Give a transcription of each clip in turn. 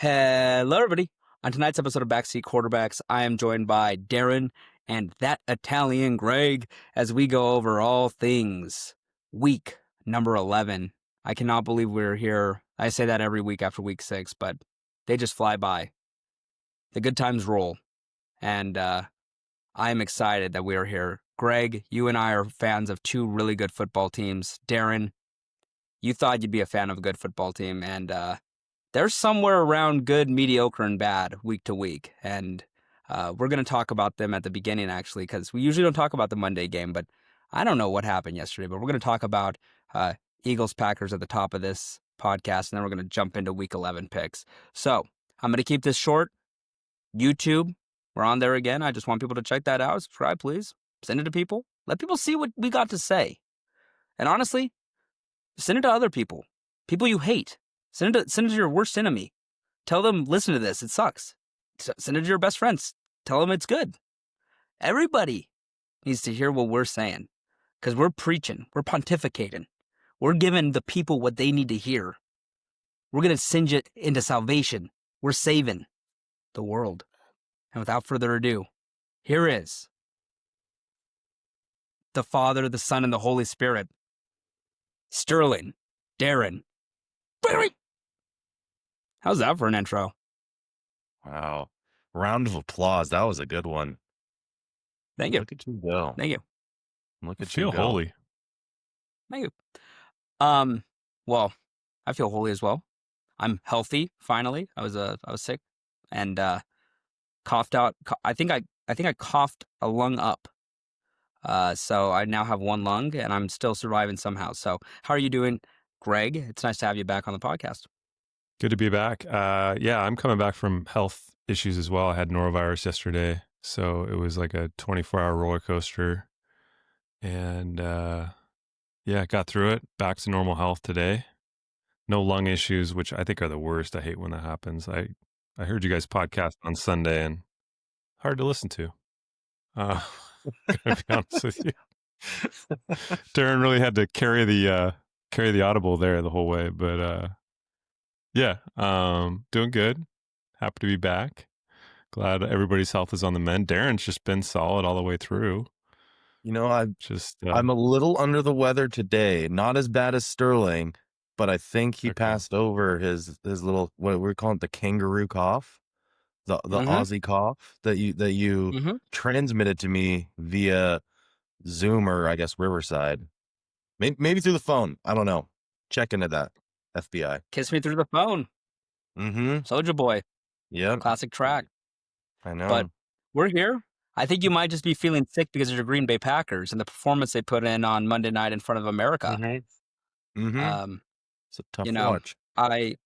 Hello, everybody. On tonight's episode of Backseat Quarterbacks, I am joined by Darren and that Italian Greg as we go over all things week number 11. I cannot believe we're here. I say that every week after week 6, but they just fly by. The good times roll. And I am excited that we are here. Greg, you and I are fans of two really good football teams. Darren, you thought you'd be a fan of a good football team, and they're somewhere around good, mediocre, and bad week to week. And we're going to talk about them at the beginning, actually, because we usually don't talk about the Monday game, but I don't know what happened yesterday, but we're going to talk about Eagles-Packers at the top of this podcast, and then we're going to jump into week 11 picks. So I'm going to keep this short. YouTube, we're on there again. I just want people to check that out. Subscribe, please. Send it to people. Let people see what we got to say. And honestly, send it to other people. People you hate. Send it to your worst enemy. Tell them, listen to this. It sucks. Send it to your best friends. Tell them it's good. Everybody needs to hear what we're saying because we're preaching. We're pontificating. We're giving the people what they need to hear. We're going to send you into salvation. We're saving the world. And without further ado, here is the Father, the Son, and the Holy Spirit. Sterling, Darren, Barry. How's that for an intro? Wow. Round of applause. That was a good one. Thank you. Look at you go. Thank you. Look I at feel you go. holy. Thank you. Well, I feel holy as well. I'm healthy finally. I was sick and coughed out. I think I coughed a lung up. So I now have one lung and I'm still surviving somehow. So how are you doing, Greg? It's nice to have you back on the podcast. Good to be back. Yeah, I'm coming back from health issues as well. I had norovirus yesterday, so it was like a 24-hour roller coaster. And yeah, got through it. Back to normal health today. No lung issues, which I think are the worst. I hate when that happens. I heard you guys podcast on Sunday and hard to listen to. Gonna be honest with you. Darren really had to carry the audible there the whole way, but yeah, doing good. Happy to be back. Glad everybody's health is on the mend. Darren's just been solid all the way through. You know, I'm Just a little under the weather today. Not as bad as Sterling, but I think he passed over his little, what we're calling the kangaroo cough, the Aussie cough that you transmitted to me via Zoom or I guess Riverside. Maybe through the phone. I don't know. Check into that. FBI. Kiss Me Through the Phone. Soulja Boy. Yeah. Classic track. I know. But we're here. I think you might just be feeling sick because of your Green Bay Packers and the performance they put in on Monday night in front of America. It's a tough watch. I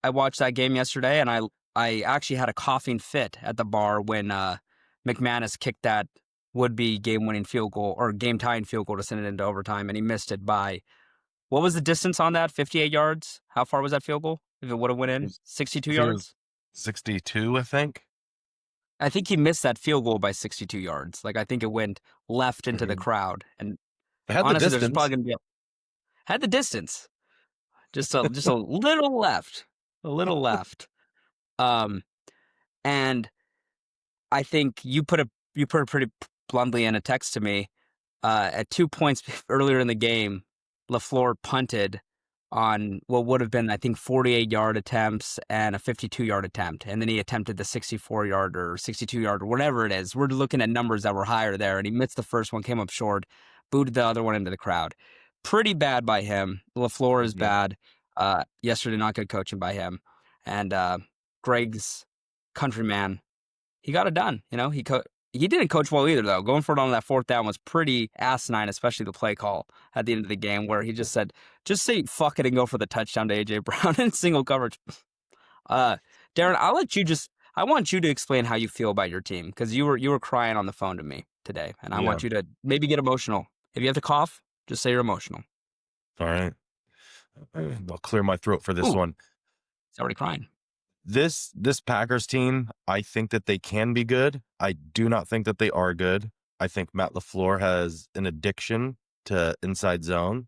watched that game yesterday and I actually had a coughing fit at the bar when McManus kicked that would-be game-winning field goal or game-tying field goal to send it into overtime, and he missed it by, what was the distance on that? 58 yards? How far was that field goal? If it would have went in? 62 yards? 62, I think. I think he missed that field goal by 62 yards. Like, I think it went left into the crowd. And honestly, there's probably going to be had the distance. Just a little left. A little left. And I think you put it pretty bluntly in a text to me. At 2 points earlier in the game, LaFleur punted on what would have been, I think, 48-yard attempts and a 52-yard attempt. And then he attempted the 64-yard or 62-yard or whatever it is. We're looking at numbers that were higher there. And he missed the first one, came up short, booted the other one into the crowd. Pretty bad by him. LaFleur is bad. Yesterday, not good coaching by him. And Greg's countryman, he got it done. You know, he didn't coach well either, though. Going for it on that fourth down was pretty asinine, especially the play call at the end of the game where he just said, just say fuck it and go for the touchdown to A.J. Brown in single coverage. Darren, I want you to explain how you feel about your team because you were crying on the phone to me today, and I want you to maybe get emotional. If you have to cough, just say you're emotional. All right. I'll clear my throat for this one. He's already crying. This Packers team, I think that they can be good. I do not think that they are good. I think Matt LaFleur has an addiction to inside zone,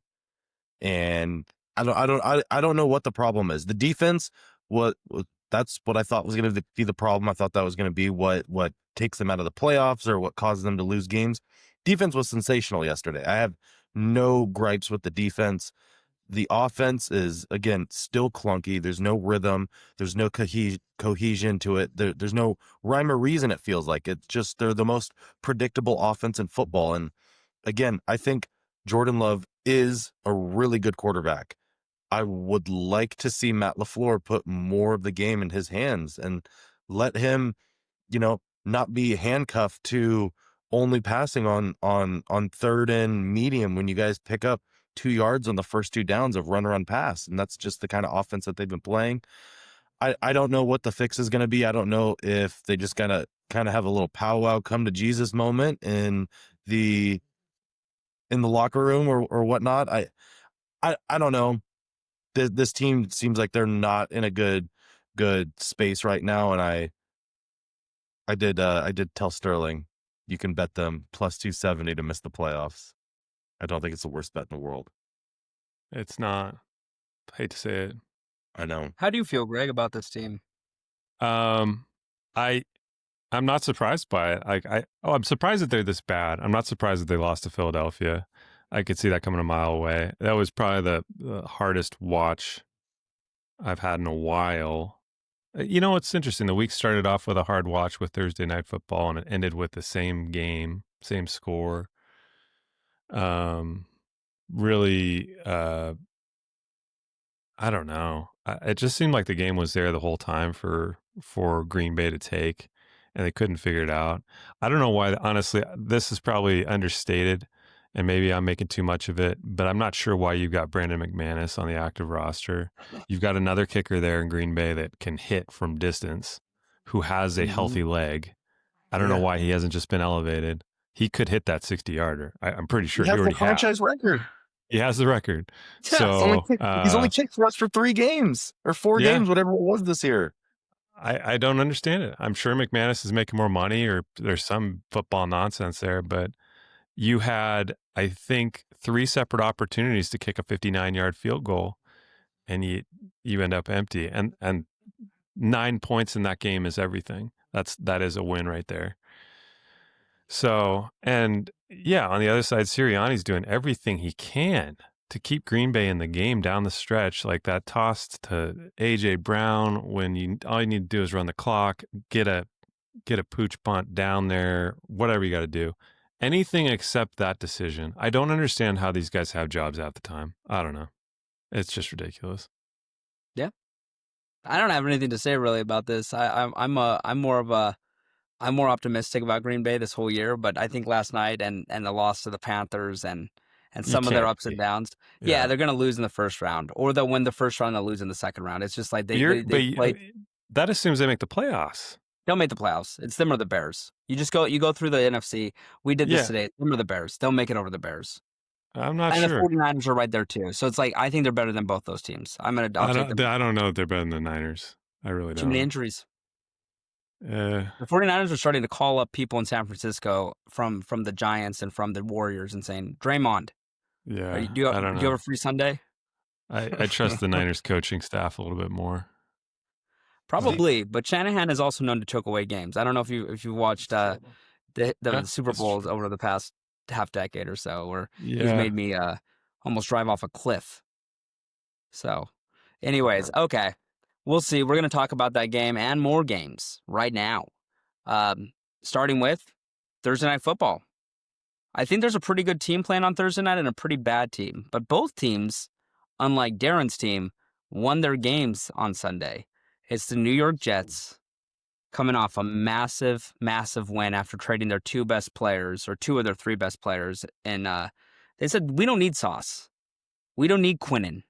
and I don't know what the problem is. The defense was that's what I thought was going to be the problem. I thought that was going to be what takes them out of the playoffs or what causes them to lose games. Defense was sensational yesterday. I have no gripes with the defense. The offense is, again, still clunky. There's no rhythm. There's no cohesion to it. There's no rhyme or reason, it feels like. It's just they're the most predictable offense in football. And again, I think Jordan Love is a really good quarterback. I would like to see Matt LaFleur put more of the game in his hands and let him, not be handcuffed to only passing on third and medium when you guys pick up 2 yards on the first 2 downs of run pass. And that's just the kind of offense that they've been playing. I don't know what the fix is going to be. I don't know if they just kind of have a little powwow come to Jesus moment in the locker room or whatnot. I don't know. This team seems like they're not in a good space right now. And I did tell Sterling, you can bet them plus 270 to miss the playoffs. I don't think it's the worst bet in the world. It's not. I hate to say it. I know. How do you feel, Greg, about this team? I'm not surprised by it. I'm surprised that they're this bad. I'm not surprised that they lost to Philadelphia. I could see that coming a mile away. That was probably the hardest watch I've had in a while. It's interesting. The week started off with a hard watch with Thursday Night Football, and it ended with the same game, same score. Really, I don't know. It just seemed like the game was there the whole time for Green Bay to take, and they couldn't figure it out. I don't know why. Honestly, this is probably understated, and maybe I'm making too much of it, but I'm not sure why you've got Brandon McManus on the active roster. You've got another kicker there in Green Bay that can hit from distance, who has a healthy leg. I don't know why he hasn't just been elevated. He could hit that 60-yarder. I'm pretty sure he already has. Franchise record. He has the record. Yeah, So he's only kicked for us for 3 games or 4 games, whatever it was this year. I don't understand it. I'm sure McManus is making more money, or there's some football nonsense there, but you had, I think, 3 separate opportunities to kick a 59-yard field goal, and you end up empty. And 9 points in that game is everything. That is a win right there. So, and yeah, on the other side, Sirianni's doing everything he can to keep Green Bay in the game down the stretch, like that toss to A.J. Brown when all you need to do is run the clock, get a pooch punt down there, whatever you got to do. Anything except that decision. I don't understand how these guys have jobs at the time. I don't know. It's just ridiculous. Yeah, I don't have anything to say really about this. I'm more optimistic about Green Bay this whole year, but I think last night and the loss to the Panthers and some of their ups and downs, they're going to lose in the first round, or they'll win the first round and they'll lose in the second round. It's just like they play. That assumes they make the playoffs. They'll make the playoffs. It's them or the Bears. You go through the NFC. We did this today. Them or the Bears. They'll make it over the Bears. I'm not sure. And the 49ers are right there too. So it's like I think they're better than both those teams. I don't know if they're better than the Niners. I really don't. Too many injuries. The 49ers are starting to call up people in San Francisco from the Giants and from the Warriors and saying, Draymond, do you have a free Sunday? I trust the Niners coaching staff a little bit more. Probably, but Shanahan is also known to choke away games. I don't know if you watched the Super Bowls over the past half decade or so, where he's made me almost drive off a cliff. So, anyways, okay. We'll see. We're going to talk about that game and more games right now. Starting with Thursday Night Football. I think there's a pretty good team plan on Thursday night and a pretty bad team. But both teams, unlike Darren's team, won their games on Sunday. It's the New York Jets coming off a massive, massive win after trading their 2 best players, or 2 of their 3 best players. And they said, we don't need Sauce. We don't need Quinnen.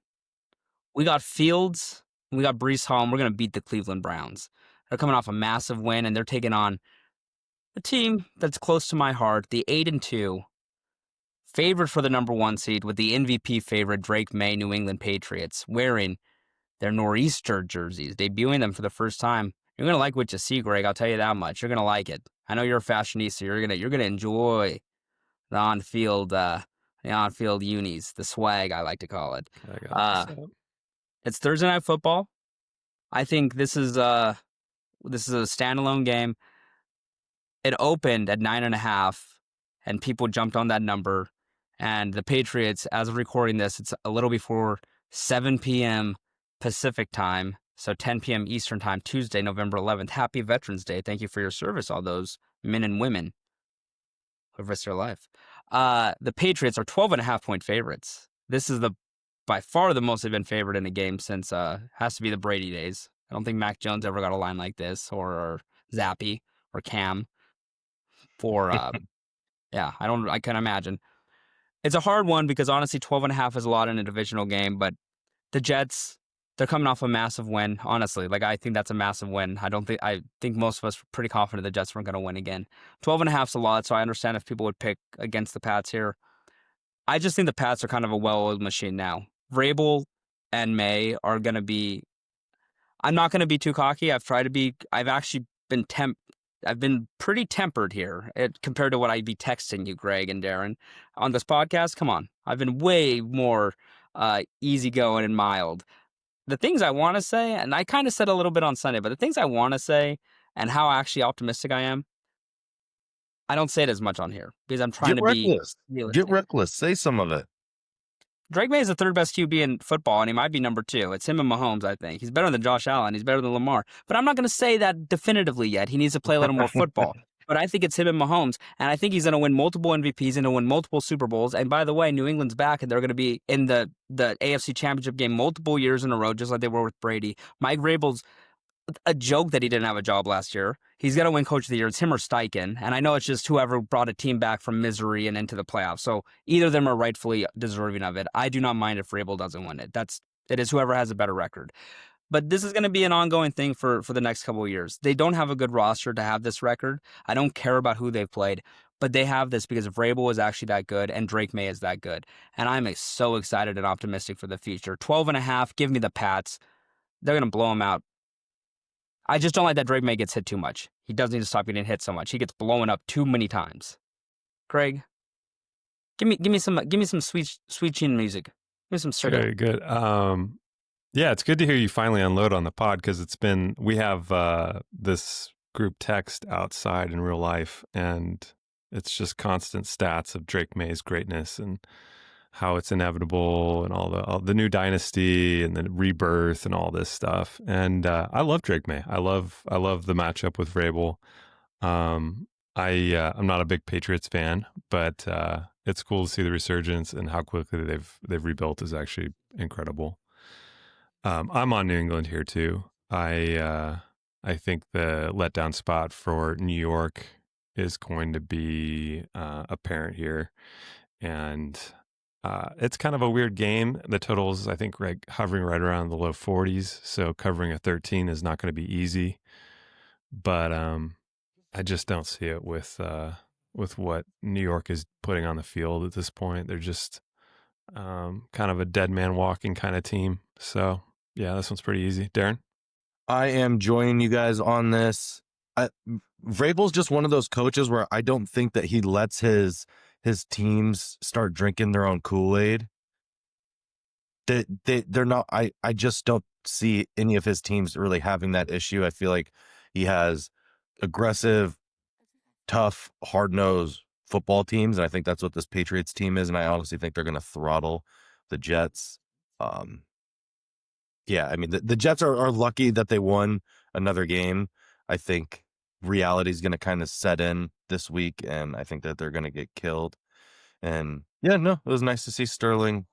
We got Fields. We got Breece Hall, and we're going to beat the Cleveland Browns. They're coming off a massive win, and they're taking on a team that's close to my heart, the 8-2, favored for the number 1 seed with the MVP favorite Drake May New England Patriots, wearing their Nor'easter jerseys, debuting them for the first time. You're going to like what you see, Greg. I'll tell you that much. You're going to like it. I know you're a fashionista. You're going to enjoy the on-field unis, the swag, I like to call it. I got It's Thursday Night Football. I think this is a standalone game. It opened at 9.5, and people jumped on that number. And the Patriots, as of recording this, it's a little before 7 p.m. Pacific time, so 10 p.m. Eastern time, Tuesday, November 11th. Happy Veterans Day. Thank you for your service, all those men and women who risked their life. The Patriots are 12.5-point favorites. This is by far the most they've been favored in a game since has to be the Brady days. I don't think Mac Jones ever got a line like this, or Zappy or Cam. I can imagine. It's a hard one because honestly 12.5 is a lot in a divisional game, but the Jets, they're coming off a massive win. Honestly, I think that's a massive win. I think most of us were pretty confident the Jets weren't going to win again. 12.5 is a lot, so I understand if people would pick against the Pats here. I just think the Pats are kind of a well-oiled machine now. Vrabel and May are going to be. I'm not going to be too cocky. I've actually been I've been pretty tempered here compared to what I'd be texting you, Greg and Darren, on this podcast. Come on. I've been way more easygoing and mild. The things I want to say, and I kind of said a little bit on Sunday, but the things I want to say and how actually optimistic I am, I don't say it as much on here because I'm trying to be realistic. Get reckless. Say some of it. Drake May is the third best QB in football, and he might be number 2. It's him and Mahomes, I think. He's better than Josh Allen. He's better than Lamar. But I'm not going to say that definitively yet. He needs to play a little more football. But I think it's him and Mahomes, and I think he's going to win multiple MVPs. He's going to win multiple Super Bowls. And by the way, New England's back, and they're going to be in the AFC Championship game multiple years in a row, just like they were with Brady. Mike Vrabel's a joke that he didn't have a job last year. He's going to win Coach of the Year. It's him or Steichen. And I know it's just whoever brought a team back from misery and into the playoffs. So either of them are rightfully deserving of it. I do not mind if Vrabel doesn't win it. It is whoever has a better record. But this is going to be an ongoing thing for the next couple of years. They don't have a good roster to have this record. I don't care about who they've played, but they have this because Vrabel is actually that good and Drake May is that good. And I'm so excited and optimistic for the future. 12.5, give me the Pats. They're going to blow them out. I just don't like that Drake May gets hit too much. He does need to stop getting hit so much. He gets blown up too many times. Craig, give me some sweet chin music. Give me some syrup. Very good. Yeah, it's good to hear you finally unload on the pod because we have this group text outside in real life, and it's just constant stats of Drake May's greatness and how it's inevitable and all the new dynasty and the rebirth and all this stuff. And I love Drake May. I love the matchup with Vrabel. I'm not a big Patriots fan, but it's cool to see the resurgence and how quickly they've rebuilt is actually incredible. I'm on New England here too. I think the letdown spot for New York is going to be apparent here, and it's kind of a weird game. The totals, I think, hovering right around the low 40s. So covering a 13 is not going to be easy. But I just don't see it with what New York is putting on the field at this point. They're just kind of a dead man walking kind of team. So yeah, this one's pretty easy. Darren? I am joining you guys on this. Vrabel's just one of those coaches where I don't think that he lets his teams start drinking their own Kool-Aid. They're not. I just don't see any of his teams really having that issue. I feel like he has aggressive, tough, hard-nosed football teams, and I think that's what this Patriots team is. And I honestly think they're going to throttle the Jets. Yeah, I mean the Jets are lucky that they won another game. I think reality is going to kind of set in this week, and I think that they're going to get killed. And yeah, no, it was nice to see Sterling,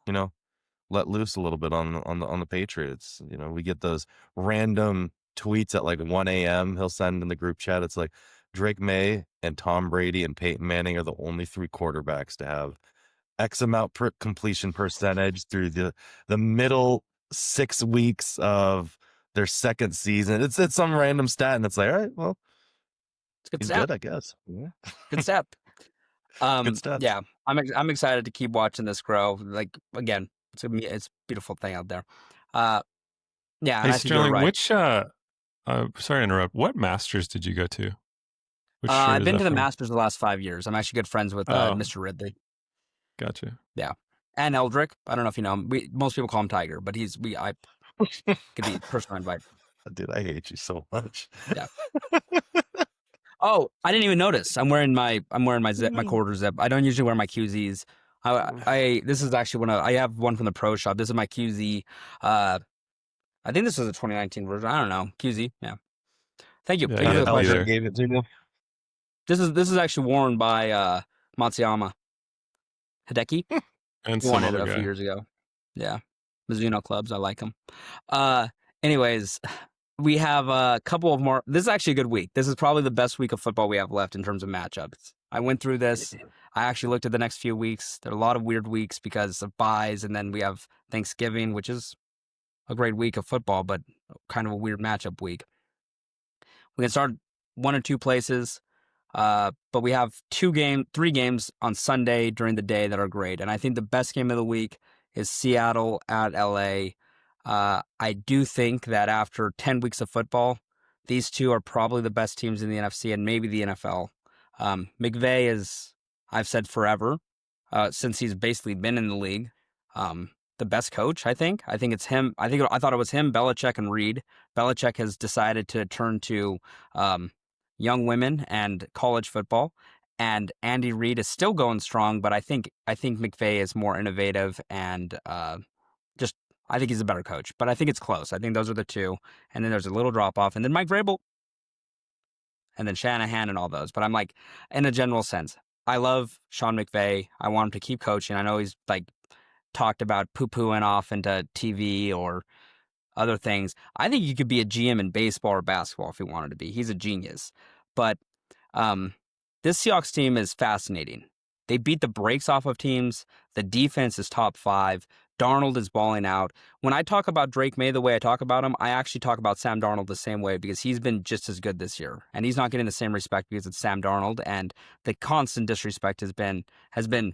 let loose a little bit on the Patriots. We get those random tweets at like 1 a.m. he'll send in the group chat. It's like Drake May and Tom Brady and Peyton Manning are the only 3 quarterbacks to have X amount per completion percentage through the middle 6 weeks of their second season. It's some random stat, and it's like, all right, well, it's good he's stat. good, I guess. Yeah. Good stat. Good stats. Yeah, I'm excited to keep watching this grow. Like again, it's a beautiful thing out there. Yeah. Hey Sterling, right. Which sorry to interrupt. What Masters did you go to? I've been to the Masters the last 5 years. I'm actually good friends with Mr. Ridley. Gotcha. Yeah, and Eldrick. I don't know if you know him. Most people call him Tiger, but I could be personal invite. Dude, I hate you so much. Yeah. Oh, I didn't even notice. I'm wearing my my quarter zip. I don't usually wear my QZs. This is actually I have one from the pro shop. This is my QZ. I think this is a 2019 version. I don't know. QZ. Yeah. Thank you. Yeah, Thank you for the yeah, question. either. Gave it to you. This is actually worn by Matsuyama Hideki. And He won some it other a few guy. years ago. Yeah. Mizuno clubs. I like them. Anyways, we have a couple of more. This is actually a good week. This is probably the best week of football we have left in terms of matchups. I went through this. I actually looked at the next few weeks. There are a lot of weird weeks because of buys, and then we have Thanksgiving, which is a great week of football, but kind of a weird matchup week. We can start one or two places, but we have three games on Sunday during the day that are great. And I think the best game of the week is Seattle at LA. I do think that after 10 weeks of football, these two are probably the best teams in the NFC and maybe the NFL. McVay is, I've said forever, since he's basically been in the league, the best coach, I think. I think it's him. I thought it was him, Belichick, and Reed. Belichick has decided to turn to young women and college football. And Andy Reid is still going strong, but I think McVay is more innovative and I think he's a better coach. But I think it's close. I think those are the two. And then there's a little drop off. And then Mike Vrabel. And then Shanahan and all those. But I'm like, in a general sense, I love Sean McVay. I want him to keep coaching. I know he's like talked about poo-pooing off into TV or other things. I think you could be a GM in baseball or basketball if he wanted to be. He's a genius. But this Seahawks team is fascinating. They beat the brakes off of teams. The defense is top 5. Darnold is balling out. When I talk about Drake May the way I talk about him, I actually talk about Sam Darnold the same way because he's been just as good this year. And he's not getting the same respect because it's Sam Darnold. And the constant disrespect has been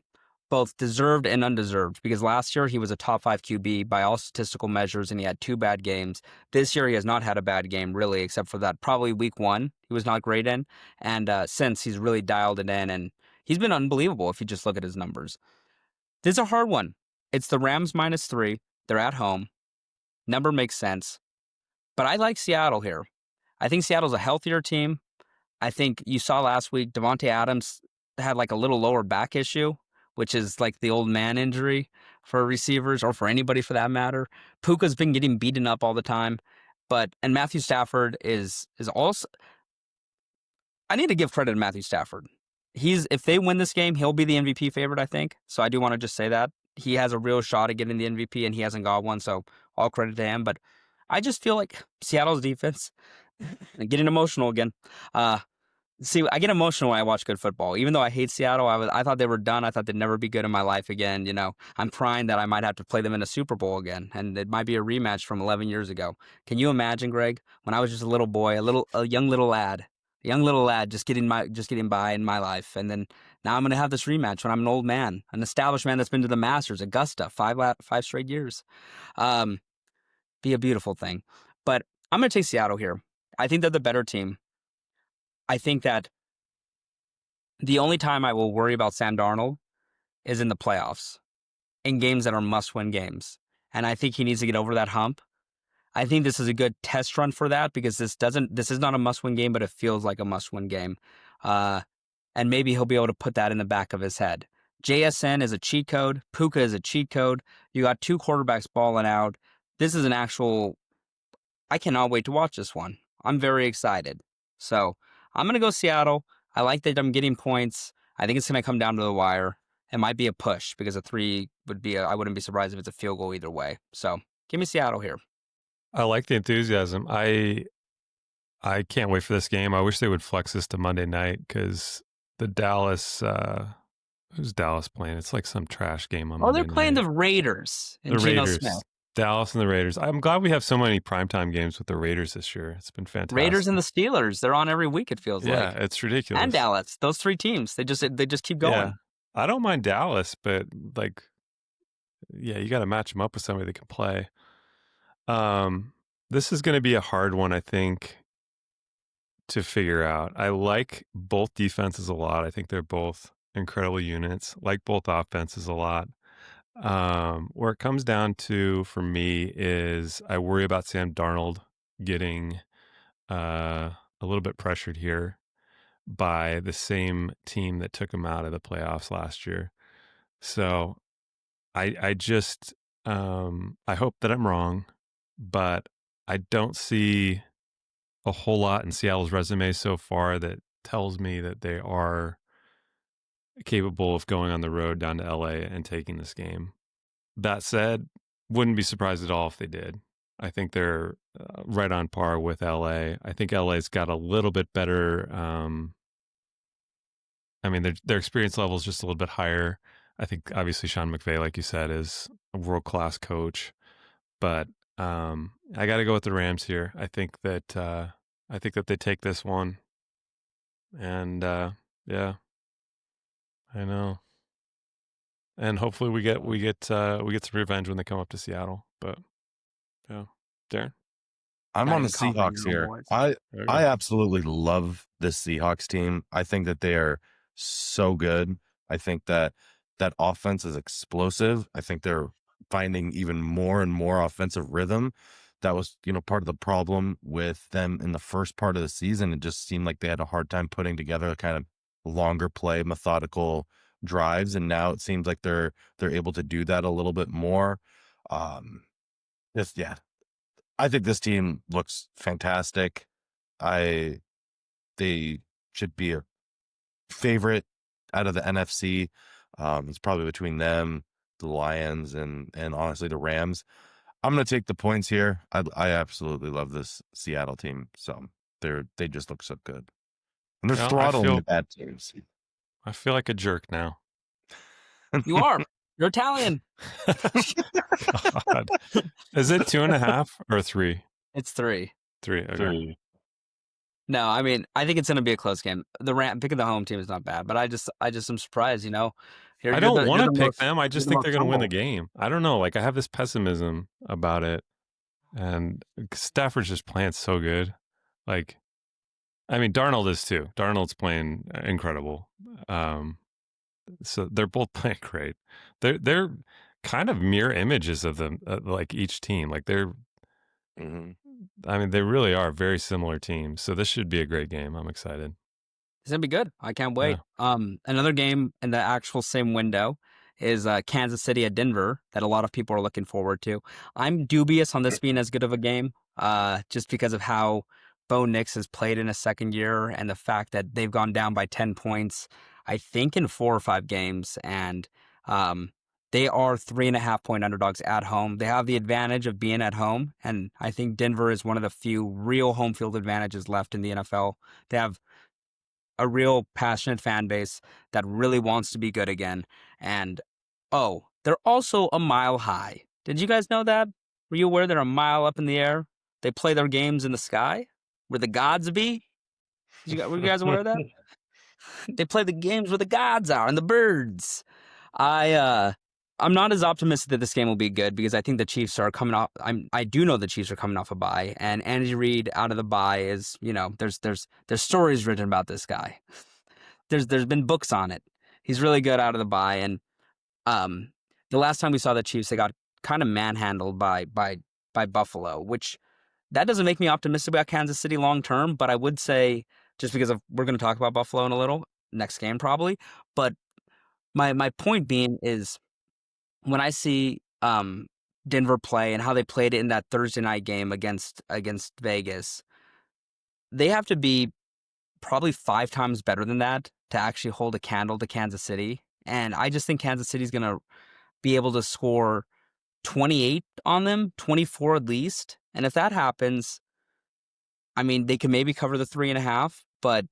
both deserved and undeserved because last year he was a top 5 QB by all statistical measures and he had 2 bad games. This year he has not had a bad game really except for that probably week 1 he was not great in. And since he's really dialed it in and he's been unbelievable if you just look at his numbers. This is a hard one. It's the Rams -3. They're at home. Number makes sense. But I like Seattle here. I think Seattle's a healthier team. I think you saw last week Devontae Adams had like a little lower back issue, which is like the old man injury for receivers or for anybody for that matter. Puka's been getting beaten up all the time. And Matthew Stafford is also... I need to give credit to Matthew Stafford. If they win this game, he'll be the MVP favorite, I think. So I do want to just say that. He has a real shot at getting the MVP, and he hasn't got one, so all credit to him. But I just feel like Seattle's defense, getting emotional again. See, I get emotional when I watch good football. Even though I hate Seattle, I thought they were done. I thought they'd never be good in my life again. You know, I'm crying that I might have to play them in a Super Bowl again, and it might be a rematch from 11 years ago. Can you imagine, Greg, when I was just a little boy, a young little lad just getting by in my life, and then now I'm going to have this rematch when I'm an old man, an established man that's been to the Masters, Augusta, 5 straight years. Be a beautiful thing. But I'm going to take Seattle here. I think they're the better team. I think that the only time I will worry about Sam Darnold is in the playoffs, in games that are must-win games. And I think he needs to get over that hump. I think this is a good test run for that because this is not a must-win game, but it feels like a must-win game. And maybe he'll be able to put that in the back of his head. JSN is a cheat code. Puka is a cheat code. You got 2 quarterbacks balling out. This is I cannot wait to watch this one. I'm very excited. So I'm going to go Seattle. I like that I'm getting points. I think it's going to come down to the wire. It might be a push because a 3 would be, I wouldn't be surprised if it's a field goal either way. So give me Seattle here. I like the enthusiasm. I can't wait for this game. I wish they would flex this to Monday night because the Dallas, who's Dallas playing? It's like some trash game on Monday they're playing night. the Raiders. The Raiders. Smith. Dallas and the Raiders. I'm glad we have so many primetime games with the Raiders this year. It's been fantastic. Raiders and the Steelers. They're on every week, it feels like. Yeah, it's ridiculous. And Dallas. Those 3 teams. They just keep going. Yeah. I don't mind Dallas, but you got to match them up with somebody that can play. This is going to be a hard one, I think, to figure out. I like both defenses a lot. I think they're both incredible units. Like both offenses a lot. Where it comes down to for me is I worry about Sam Darnold getting a little bit pressured here by the same team that took them out of the playoffs last year. So I just I hope that I'm wrong, but I don't see a whole lot in Seattle's resume so far that tells me that they are capable of going on the road down to LA and taking this game. That said, wouldn't be surprised at all if they did. I think they're right on par with LA. I think LA's got a little bit better. I mean, their experience level is just a little bit higher. I think obviously Sean McVay, like you said, is a world-class coach, but I got to go with the Rams here. I think that they take this one, and yeah, I know. And hopefully we get some revenge when they come up to Seattle. But yeah, Darren, I'm Not on the even confident Seahawks in your here. own voice. I there you I go. absolutely love this Seahawks team. I think that they are so good. I think that offense is explosive. I think they're finding even more and more offensive rhythm. That was, part of the problem with them in the first part of the season. It just seemed like they had a hard time putting together a kind of longer play, methodical drives, and now it seems like they're able to do that a little bit more. Just yeah, I think this team looks fantastic. They should be a favorite out of the NFC. It's probably between them, the Lions, and honestly the Rams. I'm gonna take the points here. I absolutely love this Seattle team. So they just look so good, and they're Yeah, throttling the bad teams. I feel like a jerk now. You are. You're Italian. God, is it 2.5 or 3? It's 3. 3. Okay. 3. No, I mean, I think it's going to be a close game. Picking the home team is not bad, but I just am surprised. I don't want to pick them. I you're just the think most they're going to win the humble. game. I don't know. Like I have this pessimism about it, and Stafford's just playing so good. Like, I mean, Darnold is too. Darnold's playing incredible. So they're both playing great. They're kind of mirror images of them, like each team. Like they're, Mm-hmm. I mean, they really are very similar teams. So this should be a great game. I'm excited. It's going to be good. I can't wait. Another game in the actual same window is Kansas City at Denver that a lot of people are looking forward to. I'm dubious on this being as good of a game, just because of how Bo Nix has played in his second year and the fact that they've gone down by 10 points, I think, in 4 or 5 games. And they are 3.5-point underdogs at home. They have the advantage of being at home. And I think Denver is one of the few real home field advantages left in the NFL. They have a real passionate fan base that really wants to be good again. And they're also a mile high. Did you guys know that? Were you aware they're a mile up in the air? They play their games in the sky where the gods be. Were you guys aware of that? They play the games where the gods are and the birds. I'm not as optimistic that this game will be good because I think the Chiefs are coming off. I do know the Chiefs are coming off a bye, and Andy Reid out of the bye is, there's stories written about this guy. There's been books on it. He's really good out of the bye, and the last time we saw the Chiefs, they got kind of manhandled by Buffalo, which that doesn't make me optimistic about Kansas City long term. But I would say, just because we're going to talk about Buffalo in a little next game probably, but my point being is, when I see Denver play and how they played it in that Thursday night game against Vegas, they have to be probably 5 times better than that to actually hold a candle to Kansas City. And I just think Kansas City's going to be able to score 28 on them, 24 at least. And if that happens, I mean, they can maybe cover the 3.5, but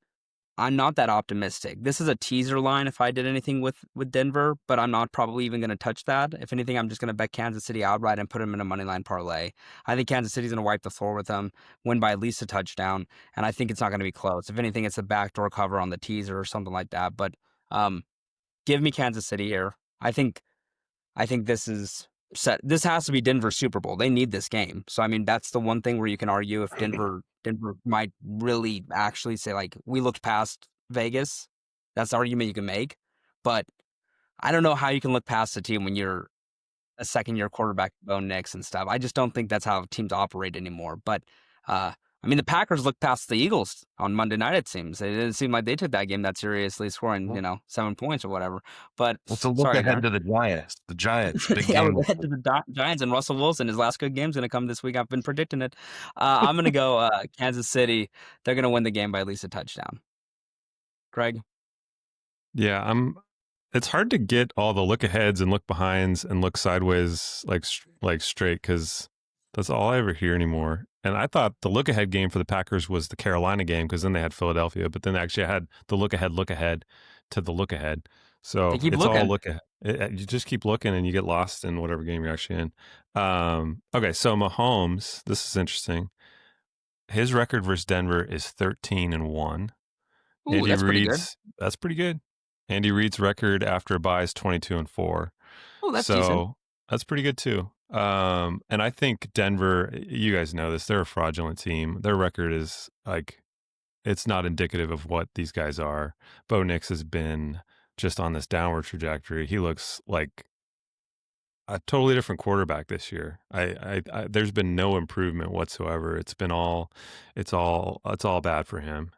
I'm not that optimistic. This is a teaser line if I did anything with Denver, but I'm not probably even going to touch that. If anything, I'm just going to bet Kansas City outright and put them in a money line parlay. I think Kansas City's going to wipe the floor with them, win by at least a touchdown, and I think it's not going to be close. If anything, it's a backdoor cover on the teaser or something like that. But give me Kansas City here. I think this is set. This has to be Denver's Super Bowl. They need this game. So I mean, that's the one thing where you can argue if Denver might really actually say, like, we looked past Vegas. That's the argument you can make. But I don't know how you can look past a team when you're a second-year quarterback, Bo Nix and stuff. I just don't think that's how teams operate anymore. But I mean, the Packers looked past the Eagles on Monday night, it seems. It didn't seem like they took that game that seriously, scoring, 7 points or whatever. But Well, to look sorry, ahead Darren. to the Giants. The Giants, big Yeah, we're game. head to the Giants, and Russell Wilson, his last good game's going to come this week. I've been predicting it. I'm going to go Kansas City. They're going to win the game by at least a touchdown. Craig? Yeah, it's hard to get all the look aheads and look behinds and look sideways like straight, because that's all I ever hear anymore. And I thought the look ahead game for the Packers was the Carolina game, because then they had Philadelphia, but then they actually had the look ahead to the look ahead. So They keep it's looking. all look ahead. You just keep looking and you get lost in whatever game you're actually in. Okay, so Mahomes, this is interesting. His record versus Denver is 13-1. Ooh, Andy that's pretty good. Reid's, that's pretty good. Andy Reid's record after a bye is 22-4. Oh, that's so decent. that's pretty good too. And I think Denver, you guys know this, they're a fraudulent team. Their record is like, it's not indicative of what these guys are. Bo Nix has been just on this downward trajectory. He looks like a totally different quarterback this year. I there's been no improvement whatsoever. It's all bad for him.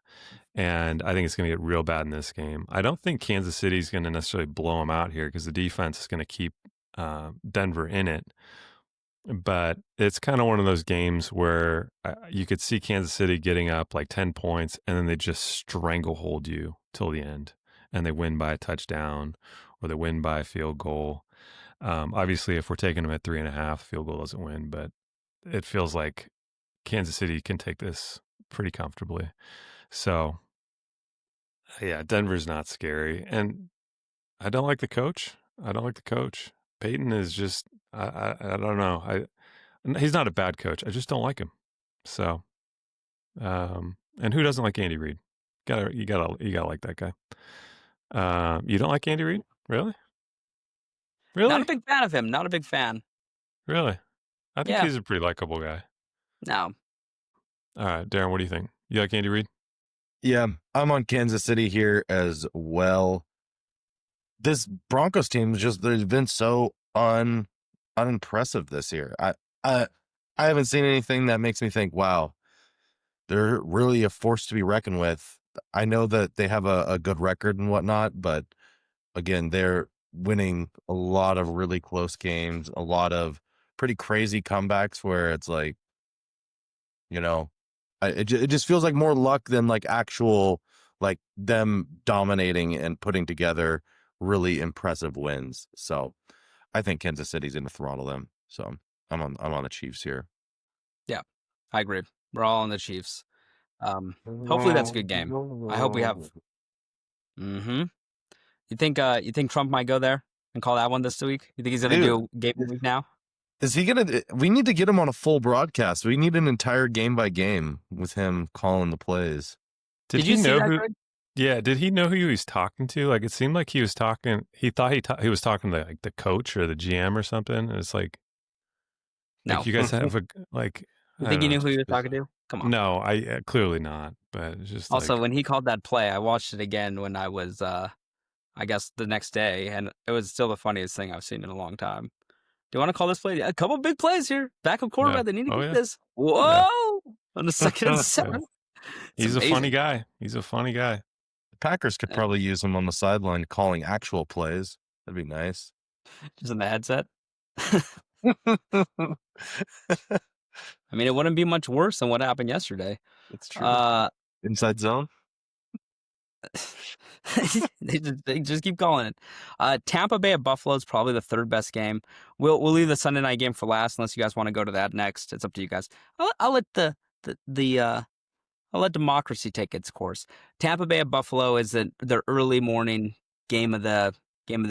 And I think it's going to get real bad in this game. I don't think Kansas City's going to necessarily blow them out here, because the defense is going to keep Denver in it. But it's kind of one of those games where you could see Kansas City getting up like 10 points, and then they just stranglehold you till the end, and they win by a touchdown or they win by a field goal. Obviously, if we're taking them at 3.5, field goal doesn't win, but it feels like Kansas City can take this pretty comfortably. So, yeah, Denver's not scary. And I don't like the coach. Peyton is just, I don't know. He's not a bad coach. I just don't like him. So, and who doesn't like Andy Reid? You gotta like that guy. You don't like Andy Reid? Really? Not a big fan of him. Not a big fan. Really? I think he's a pretty likable guy. No. Uh, All right, Darren, what do you think? You like Andy Reid? Yeah, I'm on Kansas City here as well. This Broncos team they've been so unimpressive this year. I haven't seen anything that makes me think, wow, they're really a force to be reckoned with. I know that they have a good record and whatnot, but again, they're winning a lot of really close games, a lot of pretty crazy comebacks where it's like, it just feels like more luck than like actual, like them dominating and putting together really impressive wins. So I think Kansas City's going to throttle them. So I'm on the Chiefs here. Yeah, I agree. We're all on the Chiefs. Hopefully that's a good game. I hope we have. Mm-hmm. You think Trump might go there and call that one this week? You think he's gonna do game of the week now? Is he gonna? We need to get him on a full broadcast. We need an entire game by game with him calling the plays. Did you know who? Yeah, did he know who he was talking to? Like, it seemed like he was talking. He thought he was talking to like the coach or the GM or something. And it's like, no, you guys have a like. You think he knew who he was talking to? Come on. No, I clearly not. But it's just also when he called that play, I watched it again when I was, I guess the next day, and it was still the funniest thing I've seen in a long time. Do you want to call this play? A couple big plays here. Backup quarterback. They need to get this. Whoa! On the second and 7. He's amazing. A funny guy. He's a funny guy. The Packers could probably use him on the sideline calling actual plays. That'd be nice. Just in the headset. I mean, it wouldn't be much worse than what happened yesterday. It's true. Inside zone. they just keep calling it. Tampa Bay at Buffalo is probably the third best game. We'll leave the Sunday night game for last, unless you guys want to go to that next. It's up to you guys. I'll let I'll let democracy take its course. Tampa Bay at Buffalo is their early morning game of the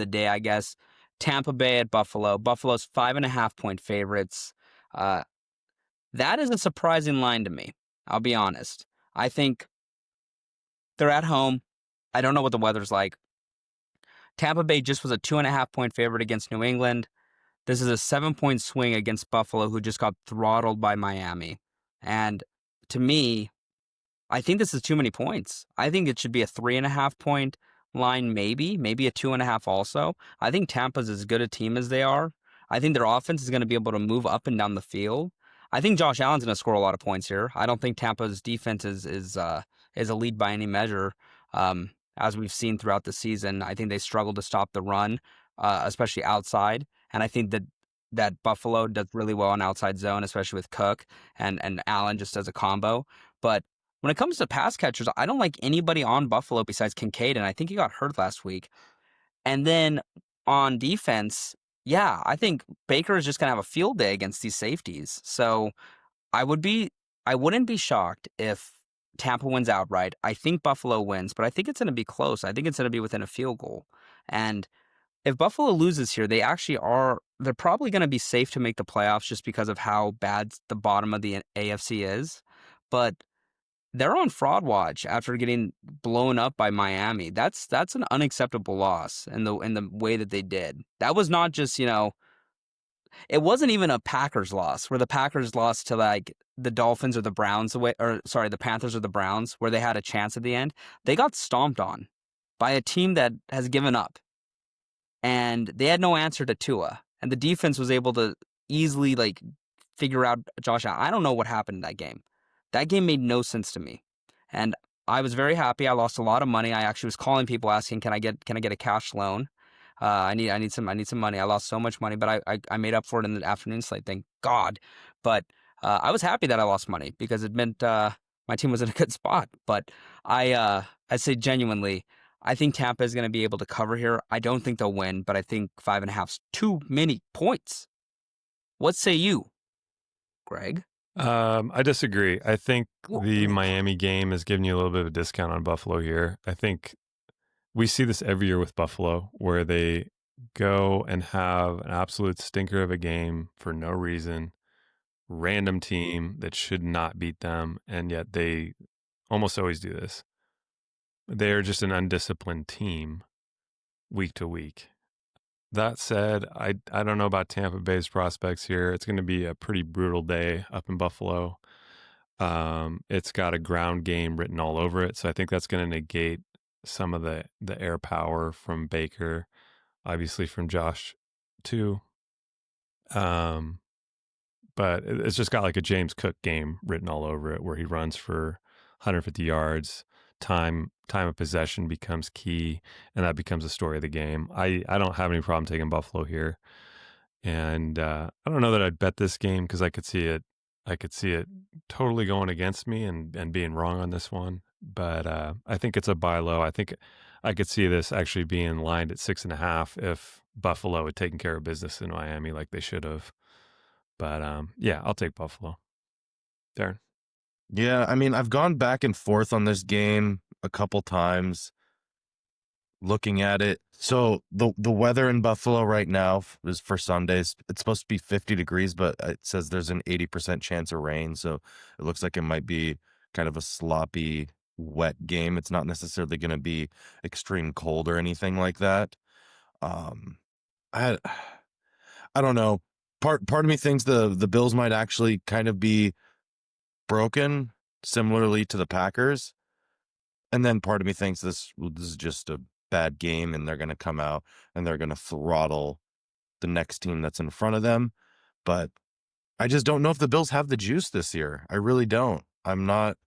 day, I guess. Tampa Bay at Buffalo. Buffalo's 5.5-point favorites. That is a surprising line to me. I'll be honest. I think they're at home. I don't know what the weather's like. Tampa Bay just was a 2.5-point favorite against New England. This is a 7-point swing against Buffalo, who just got throttled by Miami. And to me, I think this is too many points. I think it should be a 3.5-point line, maybe a 2.5 also. I think Tampa's as good a team as they are. I think their offense is going to be able to move up and down the field. I think Josh Allen's going to score a lot of points here. I don't think Tampa's defense is a lead by any measure. As we've seen throughout the season, I think they struggle to stop the run, especially outside. And I think that Buffalo does really well in outside zone, especially with Cook and Allen just as a combo. But when it comes to pass catchers, I don't like anybody on Buffalo besides Kincaid, and I think he got hurt last week. And then on defense, yeah, I think Baker is just going to have a field day against these safeties. So I wouldn't be shocked if Tampa wins outright. I think Buffalo wins, but I think it's going to be close. I think it's going to be within a field goal. And if Buffalo loses here, they're probably going to be safe to make the playoffs just because of how bad the bottom of the AFC is. But they're on fraud watch after getting blown up by Miami. That's an unacceptable loss in the way that they did. That was not just, it wasn't even a Packers loss where the Packers lost to like the Dolphins or the Browns the Panthers or the Browns where they had a chance at the end. They got stomped on by a team that has given up. And they had no answer to Tua. And the defense was able to easily figure out Josh Allen. I don't know what happened in that game. That game made no sense to me. And I was very happy. I lost a lot of money. I actually was calling people asking, can I get a cash loan? I need some money. I lost so much money, but I made up for it in the afternoon slate, thank God. But I was happy that I lost money because it meant my team was in a good spot. But I say genuinely, I think Tampa is going to be able to cover here. I don't think they'll win, but I think 5.5's too many points. What say you, Greg? I disagree. I think the Miami game is giving you a little bit of a discount on Buffalo here. I think we see this every year with Buffalo where they go and have an absolute stinker of a game for no reason, random team that should not beat them, and yet they almost always do this. They're just an undisciplined team week to week. That said, I don't know about Tampa Bay's prospects here. It's going to be a pretty brutal day up in Buffalo. It's got a ground game written all over it, so I think that's going to negate some of the air power from Baker, obviously from Josh too. But it's just got like a James Cook game written all over it where he runs for 150 yards. Time of possession becomes key, and that becomes the story of the game. I don't have any problem taking Buffalo here, and I don't know that I'd bet this game because I could see it totally going against me and being wrong on this one. But I think it's a buy low. I think I could see this actually being lined at 6.5 if Buffalo had taken care of business in Miami like they should have. But yeah, I'll take Buffalo. Darren. Yeah, I mean, I've gone back and forth on this game a couple times looking at it. So the weather in Buffalo right now is for Sundays. It's supposed to be 50 degrees, but it says there's an 80% chance of rain. So it looks like it might be kind of a sloppy, wet game. It's not necessarily going to be extreme cold or anything like that. I don't know. Part of me thinks the Bills might actually kind of be broken similarly to the Packers, and then part of me thinks this is just a bad game and they're going to come out and they're going to throttle the next team that's in front of them. But I just don't know if the Bills have the juice this year. I really don't. I'm not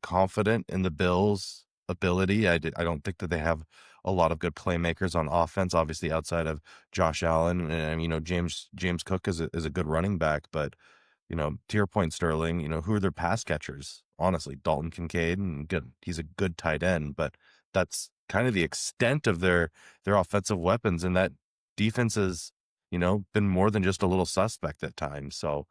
confident in the Bills' ability. I don't think that they have a lot of good playmakers on offense, obviously outside of Josh Allen, and James Cook is a good running back, but to your point, Sterling, who are their pass catchers? Honestly, Dalton Kincaid, and he's a good tight end, but that's kind of the extent of their offensive weapons, and that defense has, been more than just a little suspect at times. So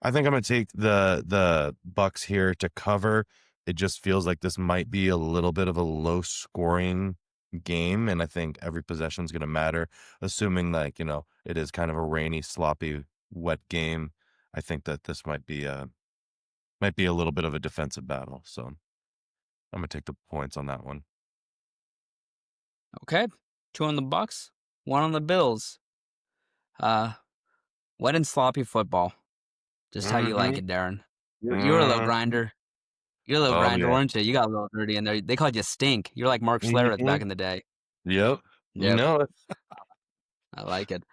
I think I'm going to take the Bucs here to cover. It just feels like this might be a little bit of a low scoring game, and I think every possession is going to matter, assuming it is kind of a rainy, sloppy, wet game. I think that this might be a little bit of a defensive battle. So I'm going to take the points on that one. Okay. 2 on the Bucs, 1 on the Bills. Wet and sloppy football. Just how you like it, Darren. You were a little grinder. You're a little grinder, yeah. weren't you? You got a little dirty in there. They called you Stink. You're like Mark Schlereth back in the day. Yep. Yep. You know it. I like it.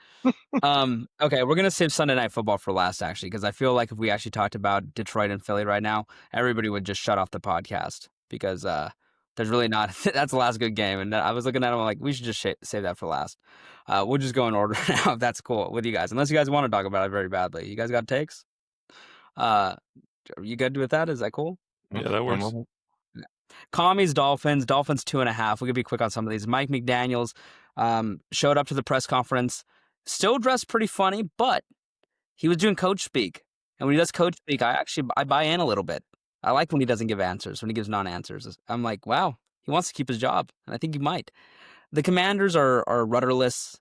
Okay, we're gonna save Sunday Night Football for last, actually, because I feel like if we actually talked about Detroit and Philly right now, everybody would just shut off the podcast because there's really not. That's the last good game, and I was looking at them like we should just save that for last. We'll just go in order now if that's cool with you guys, unless you guys want to talk about it very badly. You guys got takes? Are you good with that? Is that cool? Yeah, that works. Commies, Dolphins 2.5. We could be quick on some of these. Mike McDaniels showed up to the press conference, still dressed pretty funny, but he was doing coach speak. And when he does coach speak, I buy in a little bit. I like when he doesn't give answers, when he gives non-answers. I'm like, wow, he wants to keep his job, and I think he might. The Commanders are rudderless.